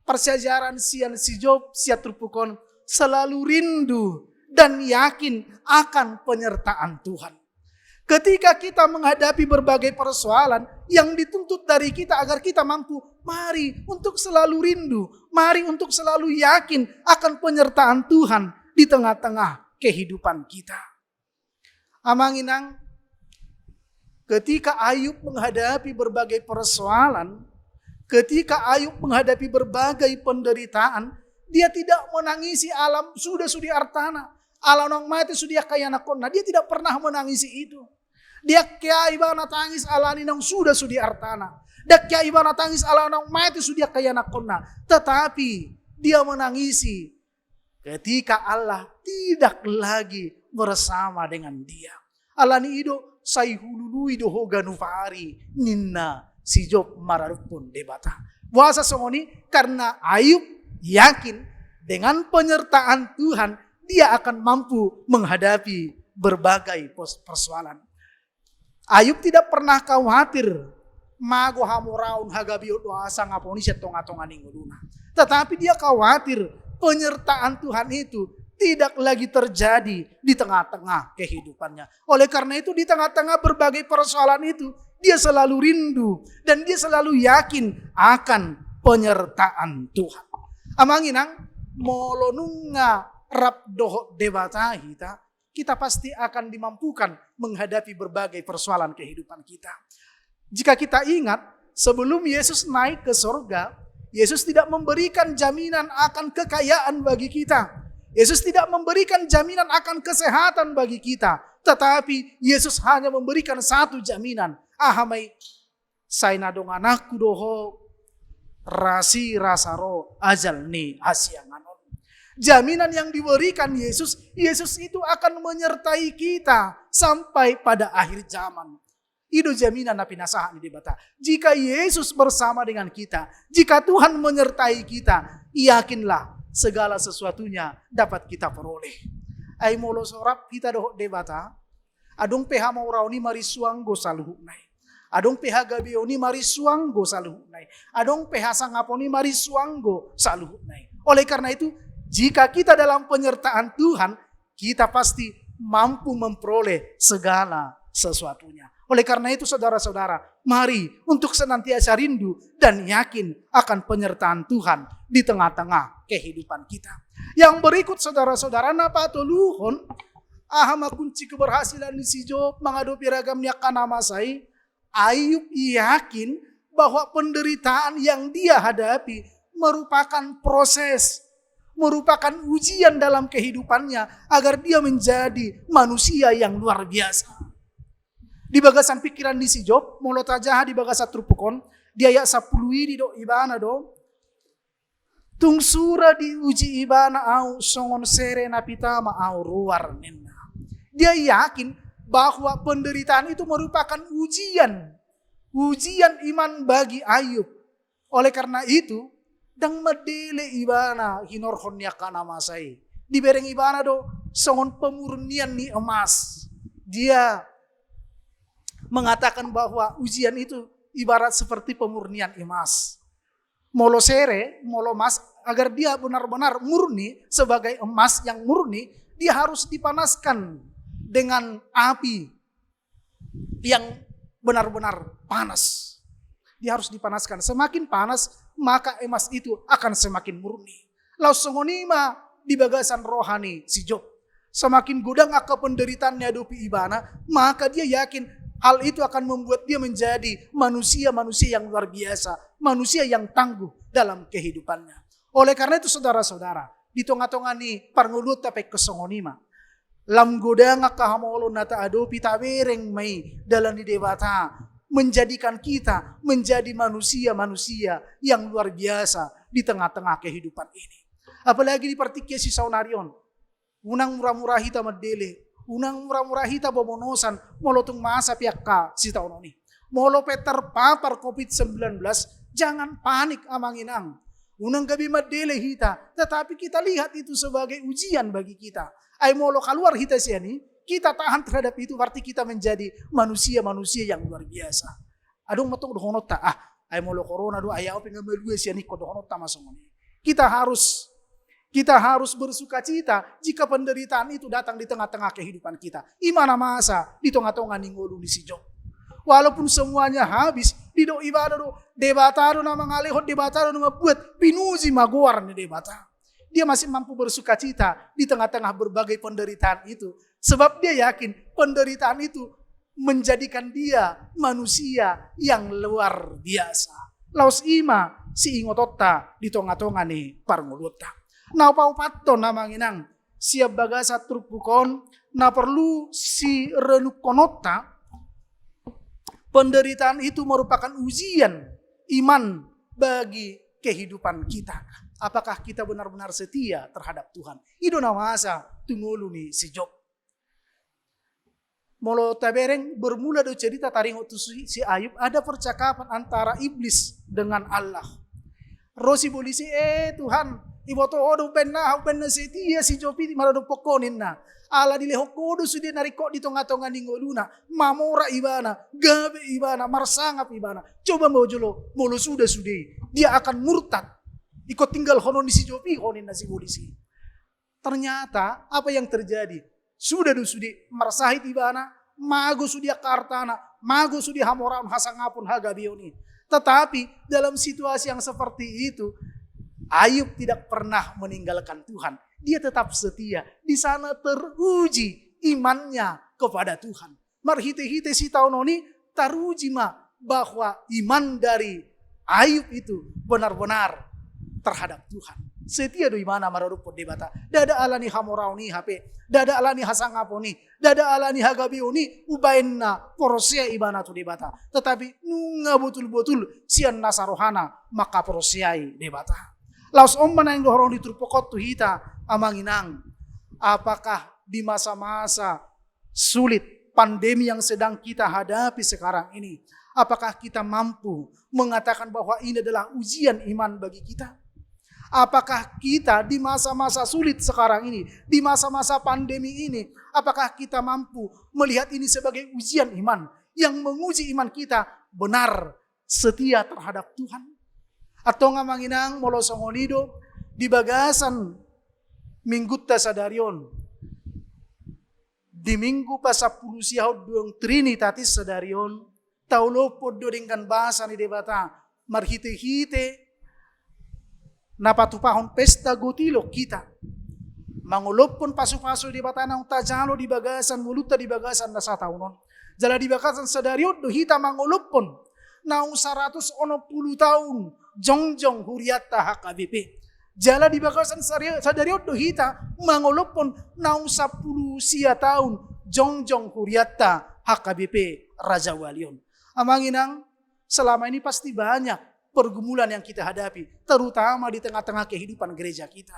persiajaran sian si Job siat trupukon selalu rindu dan yakin akan penyertaan Tuhan. Ketika kita menghadapi berbagai persoalan yang dituntut dari kita agar kita mampu, mari untuk selalu rindu, mari untuk selalu yakin akan penyertaan Tuhan di tengah-tengah kehidupan kita. Amanginang, ketika Ayub menghadapi berbagai persoalan, ketika Ayub menghadapi berbagai penderitaan, dia tidak menangisi alam sudah sudi artana, alam nang mati sudah kaya nakonna, dia tidak pernah menangisi itu. Dia kaya ibana tangis alani nang sudah sudi artana. Dia kaya ibana tangis alani nang mati sudah kaya nakonna. Tetapi dia menangisi ketika Allah tidak lagi bersama dengan dia. Alani ido sayhulului doho ganufari ninna si Job mararupun debata. Puasa songoni karena Ayub yakin dengan penyertaan Tuhan dia akan mampu menghadapi berbagai persoalan. Ayub tidak pernah khawatir mago hamuraun hagabiot doasa ngaponi setong-atongan inguluna. Tetapi dia khawatir penyertaan Tuhan itu tidak lagi terjadi di tengah-tengah kehidupannya. Oleh karena itu di tengah-tengah berbagai persoalan itu, dia selalu rindu dan dia selalu yakin akan penyertaan Tuhan. Amanginang molonunga rap doho debata kita pasti akan dimampukan menghadapi berbagai persoalan kehidupan kita. Jika kita ingat, sebelum Yesus naik ke surga, Yesus tidak memberikan jaminan akan kekayaan bagi kita. Yesus tidak memberikan jaminan akan kesehatan bagi kita. Tetapi Yesus hanya memberikan satu jaminan. Ahamai saina dong anakku doho rasi rasaro ajal ni asianganon. Jaminan yang diberikan Yesus itu akan menyertai kita sampai pada akhir zaman. Itu jaminan na pinasahan di bata. Jika Yesus bersama dengan kita, jika Tuhan menyertai kita, yakinlah segala sesuatunya dapat kita peroleh. Ai molo sorap kita doh debata, adong peha maurauni marisuanggo saluhunai. Adong peha gabioni marisuanggo saluhunai. Adong peha sangaponi marisuanggo saluhunai. Oleh karena itu, jika kita dalam penyertaan Tuhan, kita pasti mampu memperoleh segala sesuatunya. Oleh karena itu saudara-saudara, mari untuk senantiasa rindu dan yakin akan penyertaan Tuhan di tengah-tengah kehidupan kita. Yang berikut saudara-saudara, napa toluhon ahama kunci keberhasilan di si Job menghadapi ragamnya kanamasai. Ayub yakin bahwa penderitaan yang dia hadapi merupakan proses, merupakan ujian dalam kehidupannya agar dia menjadi manusia yang luar biasa. Di bagasan pikiran di si Job, mulut aja di bagasan trupukon, dia ya sapului di do ibana do. Tung sura di uji ibana au songon sere napitama au ruar nenna. Dia yakin bahwa penderitaan itu merupakan ujian iman bagi Ayub. Oleh karena itu, dang medele ibana hinorhon yakana masai. Dibereng ibana do songon pemurnian ni emas. Dia mengatakan bahwa ujian itu ibarat seperti pemurnian emas. Molo sere, molo emas, agar dia benar-benar murni sebagai emas yang murni, dia harus dipanaskan dengan api yang benar-benar panas. Dia harus dipanaskan. Semakin panas, maka emas itu akan semakin murni. Langsung songonima di bagasan rohani si Job. Semakin gudang akan penderitaannya hadapi ibana, maka dia yakin hal itu akan membuat dia menjadi manusia-manusia yang luar biasa. Manusia yang tangguh dalam kehidupannya. Oleh karena itu saudara-saudara, di tengah-tengah ni parngulut tapi kesongonima. Lam godang kahamolo nata adopi tabereng mai dalam di debata. Menjadikan kita menjadi manusia-manusia yang luar biasa di tengah-tengah kehidupan ini. Apalagi di partikya si Saunarion. Unang murah-murah hita medele. Unang murah-murah hita bomonosan molotung masa pihak ka si tahun ini. Molo Peter papar COVID-19, jangan panik amanginang. Unang gabi medele hita, tetapi kita lihat itu sebagai ujian bagi kita. Ay molo keluar hita siani, kita tahan terhadap itu, berarti kita menjadi manusia-manusia yang luar biasa. Adong matung dohonot ta, ay molo corona do ayaw pengamelue siani ko dohonot ta masomoni. Kita harus bersuka cita jika penderitaan itu datang di tengah-tengah kehidupan kita. Imana masa di tengah-tengah ninggolu di si Job. Walaupun semuanya habis, di do ibadah do debatado na mangalehot debatado na mabuat pinuzi maguar ni debata. Dia masih mampu bersuka cita di tengah-tengah berbagai penderitaan itu. Sebab dia yakin penderitaan itu menjadikan dia manusia yang luar biasa. Laos ima si ingotota di tengah-tengah ni parnguluta. Na paupato na manginang siap bagasa trupukon na perlu si renukonota. Penderitaan itu merupakan ujian iman bagi kehidupan kita. Apakah kita benar-benar setia terhadap Tuhan? Itu namasa tungulu ni si Job. Molo tabereng bermula do cerita taringo tu si Ayub, ada percakapan antara iblis dengan Allah. Rosi polisi Tuhan, iboto odo penna setia si Job ini marado pokonin na. Ala dileho kodo sudah nariko di tengah-tengah ninggoluna. Mamora ibana, gabe ibana, marsangap ibana. Coba mau jolo, molo sudah. Dia akan murtad. Ikut tinggal honon di si Jopi, honin na si polisi. ternyata apa yang terjadi? Sudah merasahi tibana, mago sudia kartana, mago sudia hamoran hasangapun hagabioni. Tetapi dalam situasi yang seperti itu, Ayub tidak pernah meninggalkan Tuhan. Dia tetap setia. Di sana teruji imannya kepada Tuhan. Marhite-hite si taunoni teruji bahwa iman dari Ayub itu benar-benar terhadap Tuhan. Setia do imana mararupod debata. Dada alani hamorauni HP. Dada alani hasangaponi. Dada alani hagabioni. Ubainna porosia ibana tu debata. Tetapi nunga betul-betul sian nasarohana maka porosiai debata. Laos omman yang dohorong diturpokot tu hita amanginang. Apakah di masa-masa sulit pandemi yang sedang kita hadapi sekarang ini, apakah kita mampu mengatakan bahwa ini adalah ujian iman bagi kita? Apakah kita di masa-masa sulit sekarang ini, di masa-masa pandemi ini, apakah kita mampu melihat ini sebagai ujian iman yang menguji iman kita benar setia terhadap Tuhan? Atau ngamanginang molosongonido di bagasan minggutta sadarion, di minggu pasapuluh siyaw duang trinitatis sadarion, taulo podo dengan bahasa ni debata marhite-hite napatupahon pesta gotilo kita. Mangulopon pasu-pasu di batanang tajalo di bagasan muluta di bagasan na sa taunon. Jala di bagasan sa dariot do hita mangulopon naung 160 tahun jongjong huriata HKBP. Jala di bagasan sa dariot do hita mangulopon naung 10 sia tahun jongjong huriata HKBP Raja Walion. Amanginang selama ini pasti banyak pergumulan yang kita hadapi, terutama di tengah-tengah kehidupan gereja kita.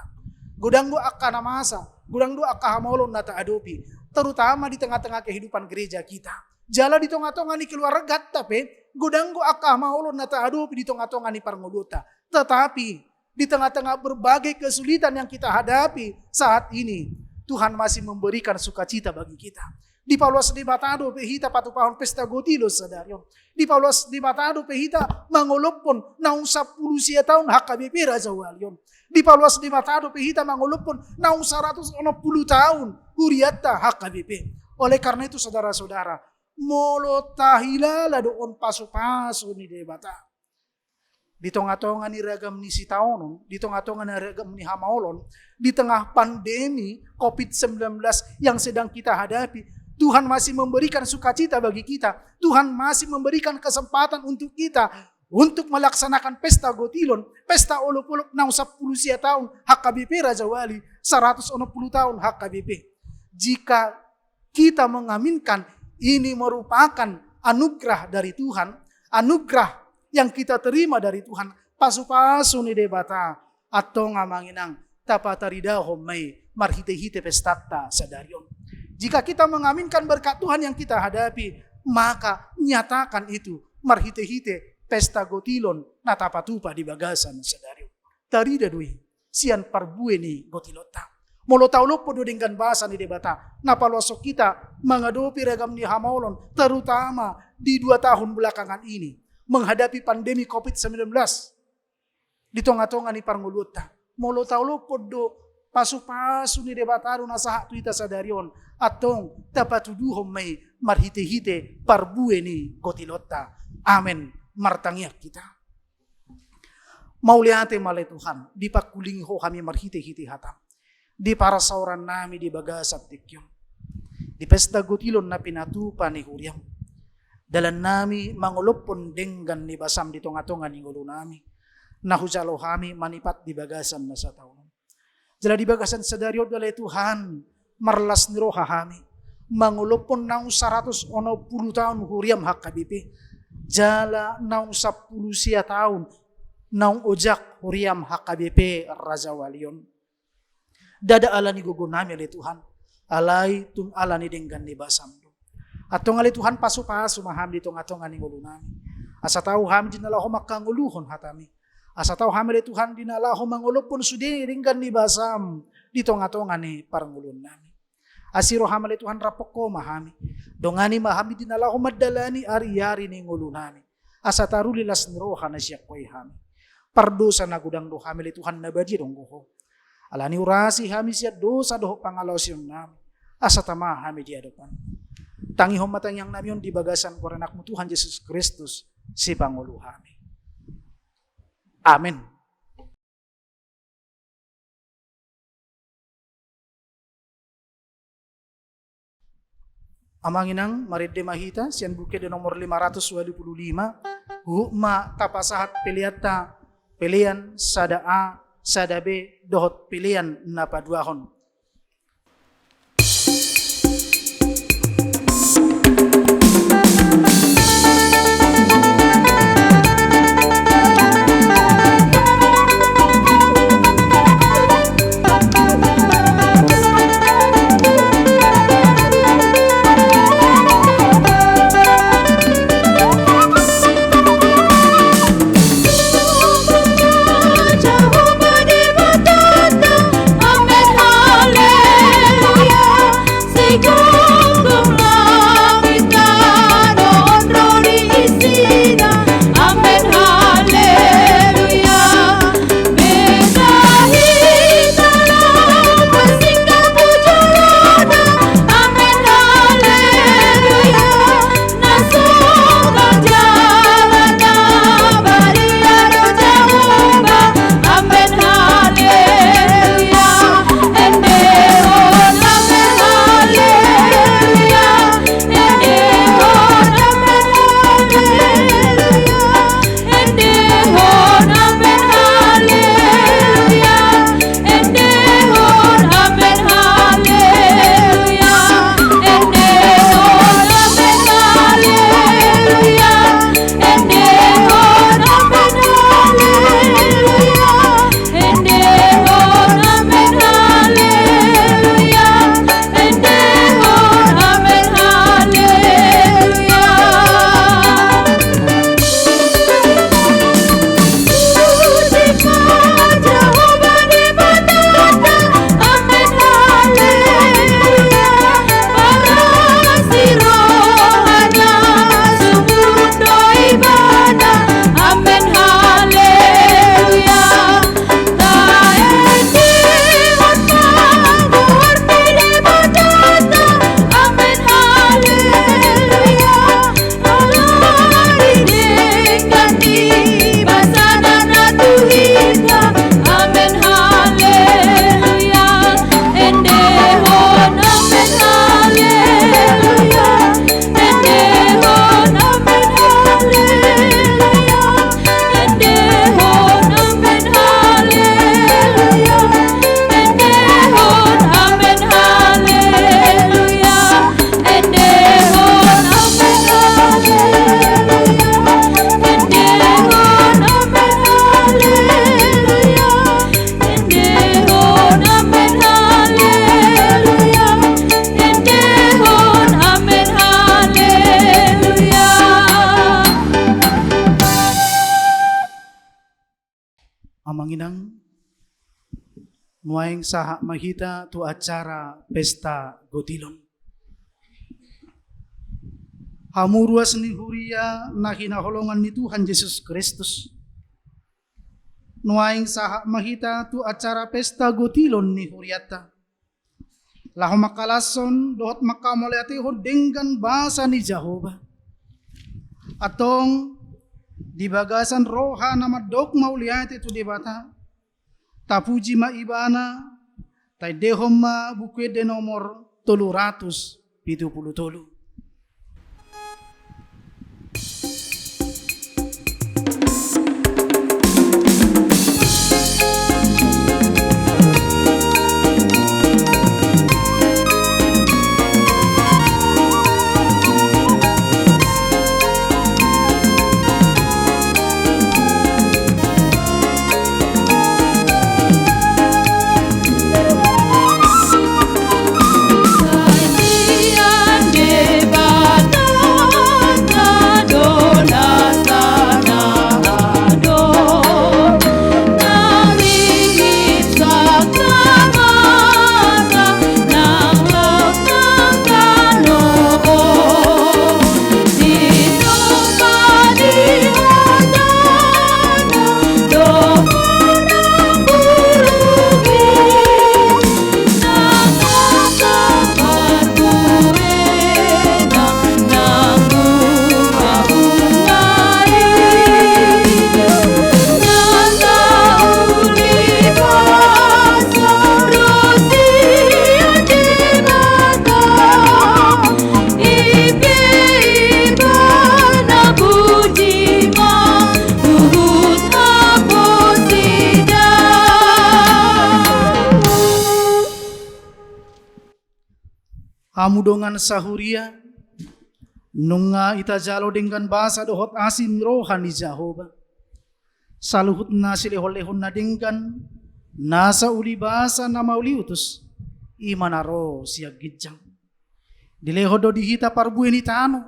Godanggo akana masa, godanggo akahamolon nata adopi, terutama di tengah-tengah kehidupan gereja kita. Jala di tengah-tengah ni keluarga tapi godanggo akahamolon nata adopi di tengah-tengah ni parngolota. Tetapi di tengah-tengah berbagai kesulitan yang kita hadapi saat ini, Tuhan masih memberikan sukacita bagi kita. Di Paulos di Batado pehita patupahon pesta gotilo sadarion. Di Paulos di Batado pehita mangolopon naung 10 sia tahun HKBP Raja Walion. Di Paulos di Batado pehita mangolopon naung 160 tahun huriata HKBP. Oleh karena itu saudara-saudara, molo tahilala doon paso-paso ni debata. Di tengah-tengah ni ragam ni sitaonon, di tengah-tengah ni ragam ni hamaolon, di tengah pandemi COVID-19 yang sedang kita hadapi, Tuhan masih memberikan sukacita bagi kita. Tuhan masih memberikan kesempatan untuk kita untuk melaksanakan pesta gotilon, pesta olok-olok naung 10 sia tahun HKBP Raja Wali, 160 tahun HKBP. Jika kita mengaminkan ini merupakan anugerah dari Tuhan, anugerah yang kita terima dari Tuhan, pasu-pasu ni debata atau ngamanginang tapataridah homai marhite-hite pestata sadarion. Jika kita mengaminkan berkat Tuhan yang kita hadapi, maka nyatakan itu marhite-hite pesta gotilon natapatupa di bagasan sadarion. Tarida dui sian parbue ni gotilota. Molo taulo podo dengan bahasa ni debata. Napalosok kita mengadopi ragam ni hamaulon, terutama di 2 tahun belakangan ini menghadapi pandemi COVID-19 di tengah-tengah ni parngulota. Molo taulo podo pasu-pasu ni debataro na sa tuita sadarion atong tapatuduhom may marhite-hite parbue ni gotilota. Amen. Martangyak kita. Mauliate malay Tuhan, di pakuling ho kami marhite-hite hatam. Di para sauran nami di bagasat tikyon. Di pesta gotilon na pinatupa ni Huryam. Dalan nami mangulopon denggan ni basam di tonga-tonga ni ngulo nami. Nahujalo kami manipat di bagasan na sa taon. Jala di bagasan sa daryo dalay Tuhan, marlas ni roha kami. Mangulopon naung 160 tahun Huryam HKBP. Jala naung 10 sia tahun naung ojak Huryam HKBP Raja Walion. Dada ala ni gugo nami alay Tuhan. Alay tung ala ni denggan ni basam. Atong alay Tuhan pasu-pasu maham di tonga-tonga ni ngulo nami. Asa tau kami dinalaho makanguluhon hatami. Asa tau kami alay Tuhan dinalaho mangulopon sudin denggan ni basam di tonga-tonga ni parangulun nami. Asiro kami alay Tuhan rapoko mahami. Dongani mahami dinalaho madalani ari-ari ni ngulo nami. Asa tarulilas ni roha na siya kway kami. Pardosa na gudang do kami alay Tuhan nabadi dong goho. Alani urasi kami sia dosa doh pangalausion nami. Asa tamah kami di hadapan. Tangi homatang yang nami di bagasan korenakmu Tuhan Yesus Kristus si pangulu kami. Amin. Amanginang maride mahita sian buke de nomor 525 hukma tapasahat piliata pilihan sada A sada B dohot pilihan napa duahon. Amanginang nuaing saha mahita tu acara pesta gotilon. Hamurua seni huria nakina holongan ni Tuhan Yesus Kristus. Nuaing saha mahita tu acara pesta gotilon ni huriata. Lahu makalason dohot makamoleati ho denggan bahasa ni Jehovah. Atong di bagasan roha nama dok mauliati tu di bata. Tapuji ma ibana. Tai dehoma bukwe de nomor 373. Ande hamu dongan sahuria, nunga ita jalo dengan basa dohot asin rohani Jehovah. Saluhut na silehon-lehon na dengan nasa uli basa na mauliutus, imanaro siya gidjang. Dilehodo dihita parbueni tano,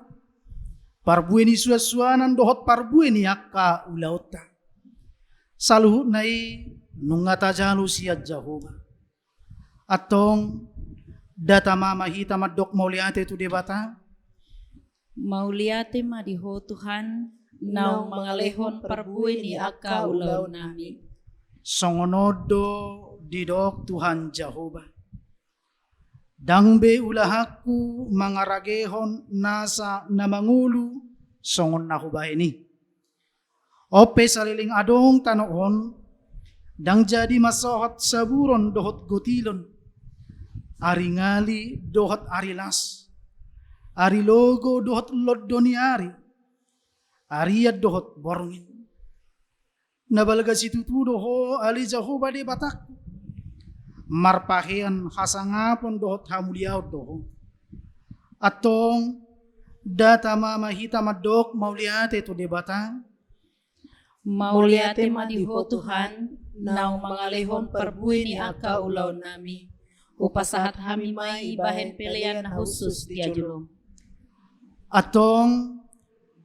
parbueni suasuanan dohot parbueni akka ulauta. Saluhut nai nunga tajalo siya Jehovah. Atong data mama hita madok mauliate tu debata. Mauliate madiho Tuhan, nau mangalehon parbueni akka ulau nami. Songonodo didok Tuhan Jehovah. Dangbe ulahaku mangaragehon nasa namangulu songon nahubaini. Ope saliling adong tanoon, dang jadi masohot saburon dohot gotilon. Ari ngali dohot arilas. Ari logo dohot lodoni ari. Ariad dohot borongin. Nabalaga situ doho ali Jehovah de batak. Marpahean hasangapon dohot hamuliaw doho. Atong data mamahita madok mauliate to de batang. Mauliate madiho Tuhan, nau mangalehon parbueni akka ulau nami. Upasahat hami mai ibahen pelean khusus diajulong. Atong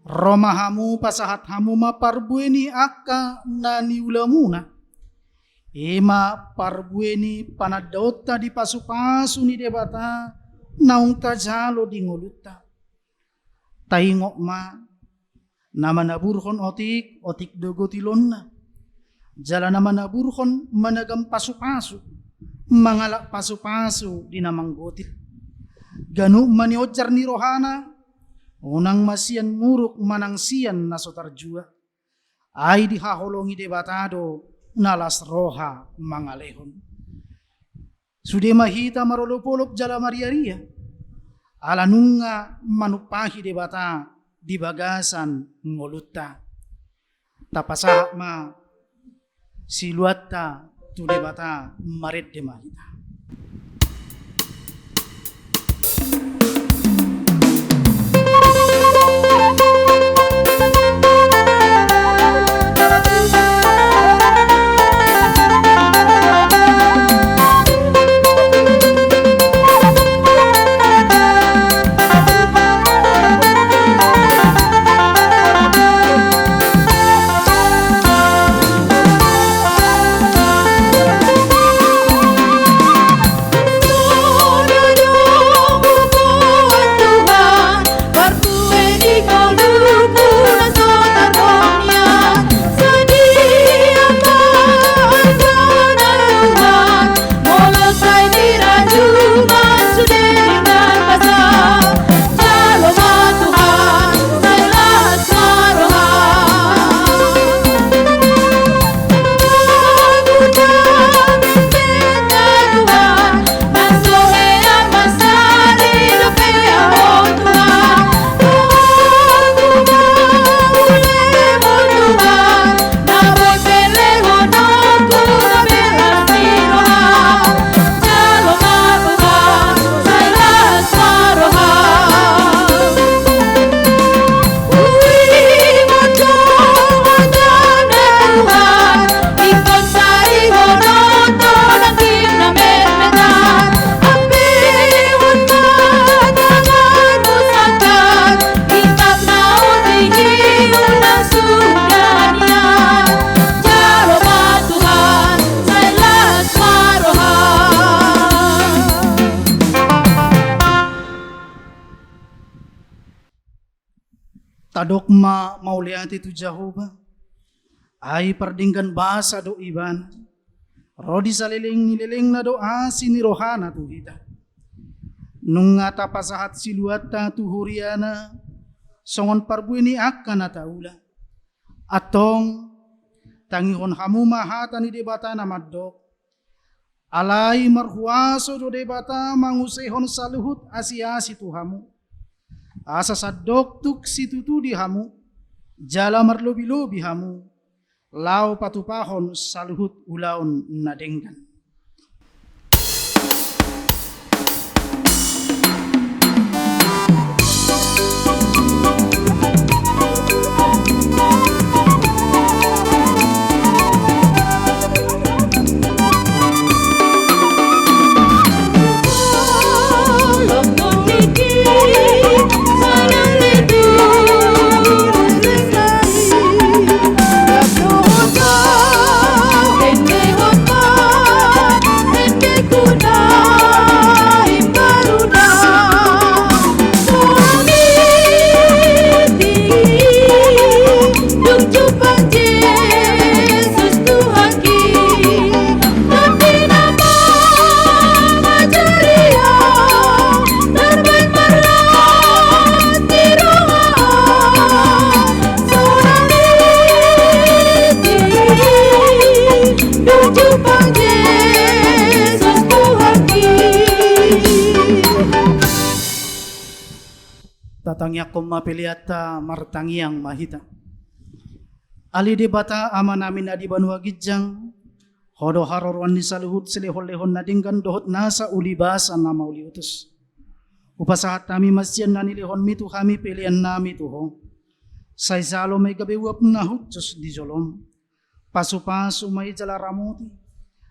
romahamu pasahat hamu maparbueni akka nani ulamuna. Ema parbueni panadota di pasu-pasu ni debata naung tajalo di ngoluta. Taingok ma nama naburhon otik dogotilonna. Jala nama naburhon managam pasu-pasu. Mangalak pasu-pasu di namang gotit. Ganu maniojar ni rohana. Unang masian muruk manang sian nasotarjua. Ay di haholongi debatado nalas roha mangalehon. Sude mahita marolopolop jala mariaria. Alanunga manupahi debata di bagasan ngoluta. Tapasa ma siluata tu debata maret de mahita. Tadok mauliati tu Jehovah. Ay pardinggan basa do iban. Rodi saliling nililing na do asin ni rohana tu hita. Nung nga tapasahat siluata tu huriana. Songon parbuini akka na taula. Atong tangihon hamu mahata ni debata na maddok. Alay marhuaso do debata mangusehon saluhut asi-asi tu hamu. Asa sadok tuk situtu di hamu, jala marlobi-lobi hamu, lau patupahon saluhut ulaun nadenggan. tatangya koma peliata martangiang mahita. Ali debata ama namin adi banua gijang, hodo harorwan ni saluhut silehon-lehon na dinggan dohot nasa ulibasa na mauliutus. Upasahat nami masyan na nilehon mitu kami pilihan nami tuho. Say salo may gabiwap na hutsos di jolom. Pasu-pasu may jalaramoti.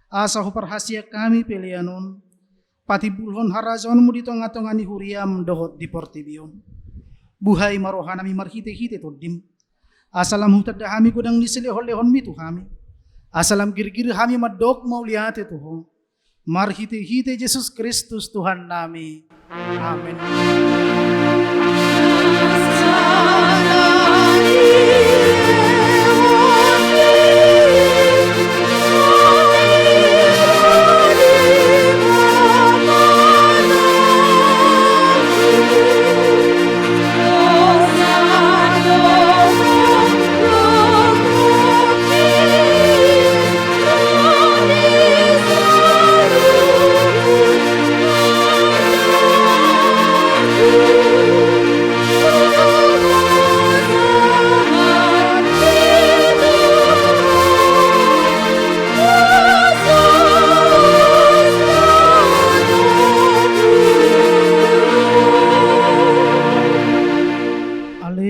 Asa huparhasya kami pilihanon. Pati bulhon harazon mo dito nga tonga ni huriam dohot di portibion. Buhay marohan nami marhite-hite to dim. Asalam hutad hami kudang nisilehon-lehon mitu kami. Asalam gir-gir hami madok mauliate tuho. Marhite-hite Jesus Kristus Tuhan nami. Amen.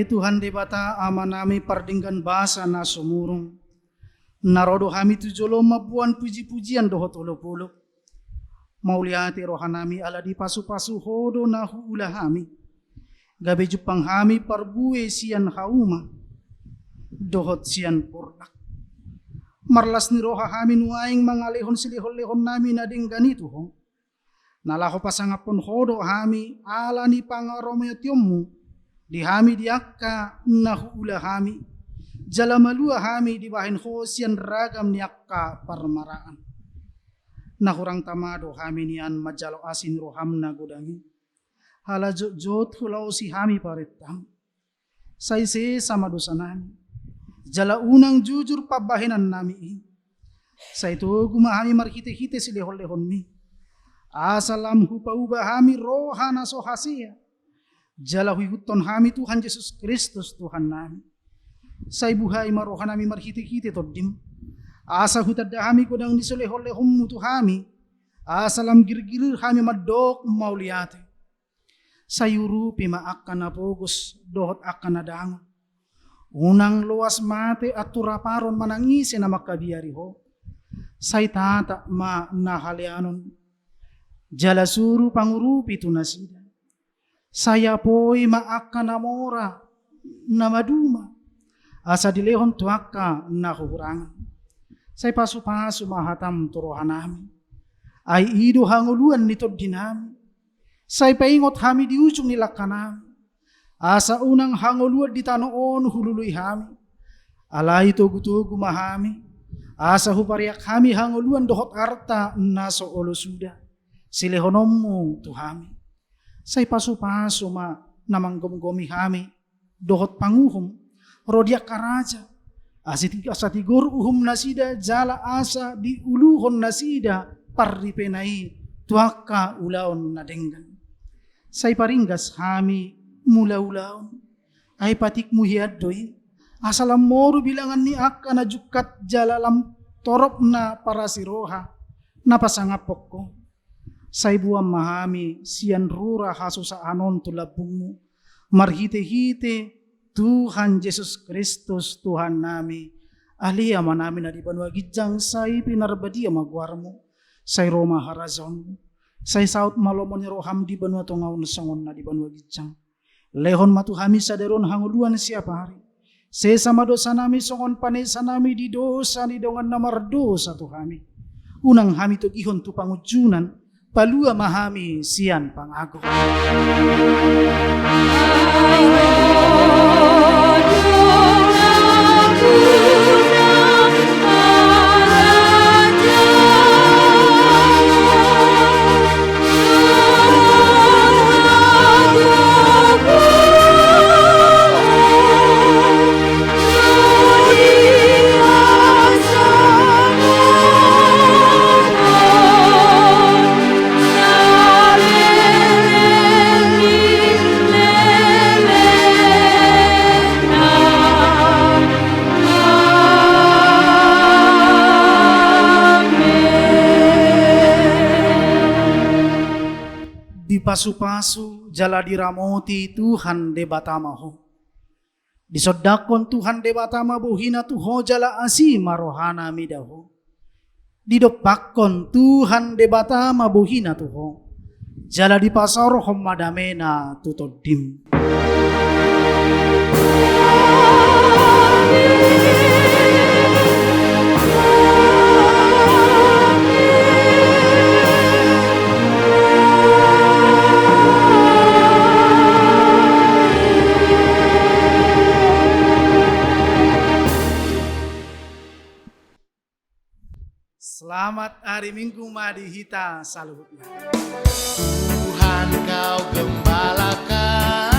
Tuhan debata ama nami pardinggan bahasa na sumurung. Narodo kami tujolo mabuan puji-pujian dohot ulo-pulo. Mauliati rohanami ala di pasu-pasu hodo na huula kami. Gabe jupang kami parbue sian hauma. Dohot sian purnak. Marlas ni roha kami nuaing mangalehon silihon-lehon nami na dinggan itu ho. Nalaho pasangapon hodo kami ala ni pangaromeotyomu. Di hami diakka nahuula hami. Jalamalua hami di bahin hosian ragam niakka parmaraan. Nahurang tamado hami nian majalo asin roham na godangi. Hala jot hulau si hami paretang. Saise sama dosa nami. Jala unang jujur pabahinan nami. Sa ito gumahami marhite-hite si lehon-lehon mi. Asalam hupauba hami roha na sohasia. Jala huihuton hami Tuhan Yesus Kristus Tuhan nami. Say buhay marohan nami marhite-hite todim. Asa hutad hami kodang nisolehol-lehom mutu hami. Asa lam gir-gir hami madok mauliate. Sayuru pima akan napogos dohot akan nadangon. Unang luas mate at turaparon manangisi na makabiari ho. Say tata ma nahalianon. Jala suru pangurupi tu nasida. Saya po'y maaka namora na maduma. Asa dilehon tuaka na hurangan. Say pasu-pasu mahatam turohan namin. Ay ido hanguluan nito dinami. Say paingot hami di ujung nilakanan. Asa unang hanguluan di tanoon hululuy hami. Alay tugu-tugu mahami. Asa hupariak hami hanguluan dohot arta na so olo suda. Silehonomu tuhami. Say pasu-pasu ma namang gom-gomi hami dohot panguhum rodiak karaja asatigur uhum nasida jala asa di uluhon nasida parripenai tuaka ulaon nadenggan. Say paringgas hami mula-ulaon ay patik muhiadoy asalam moru bilangan ni akka na jukat jala lam torop na para siroha napasangapok ko. Say buam mahami sian rura haso sa anon tulabungmu. Marhite-hite Tuhan Yesus Kristus Tuhan nami. Alia manami na di banwa gijang say pinarbadia magwarmo. Say Roma harazon. Say saut malomon ni roham di banwa tongaw nasangon na di banwa gijang. Lehon matuhami sa deron hanguluan siapa hari. Sesama dosa nami songon panesa nami di dosa ni dongan namardosa tuhami. Unang hami to ihon tu pangujunan. Palua mahami sian pangago. Hallelujah. pasu-pasu jala diramoti Tuhan de batamaho. Disodakon Tuhan de batama bohina tuho jala asima rohana midaho. Didopakon Tuhan de batama bohina tuho. Jala di pasaro homadamena tutodim. Selamat hari Minggu Madihita saluhutna. Tuhan kau gembalakan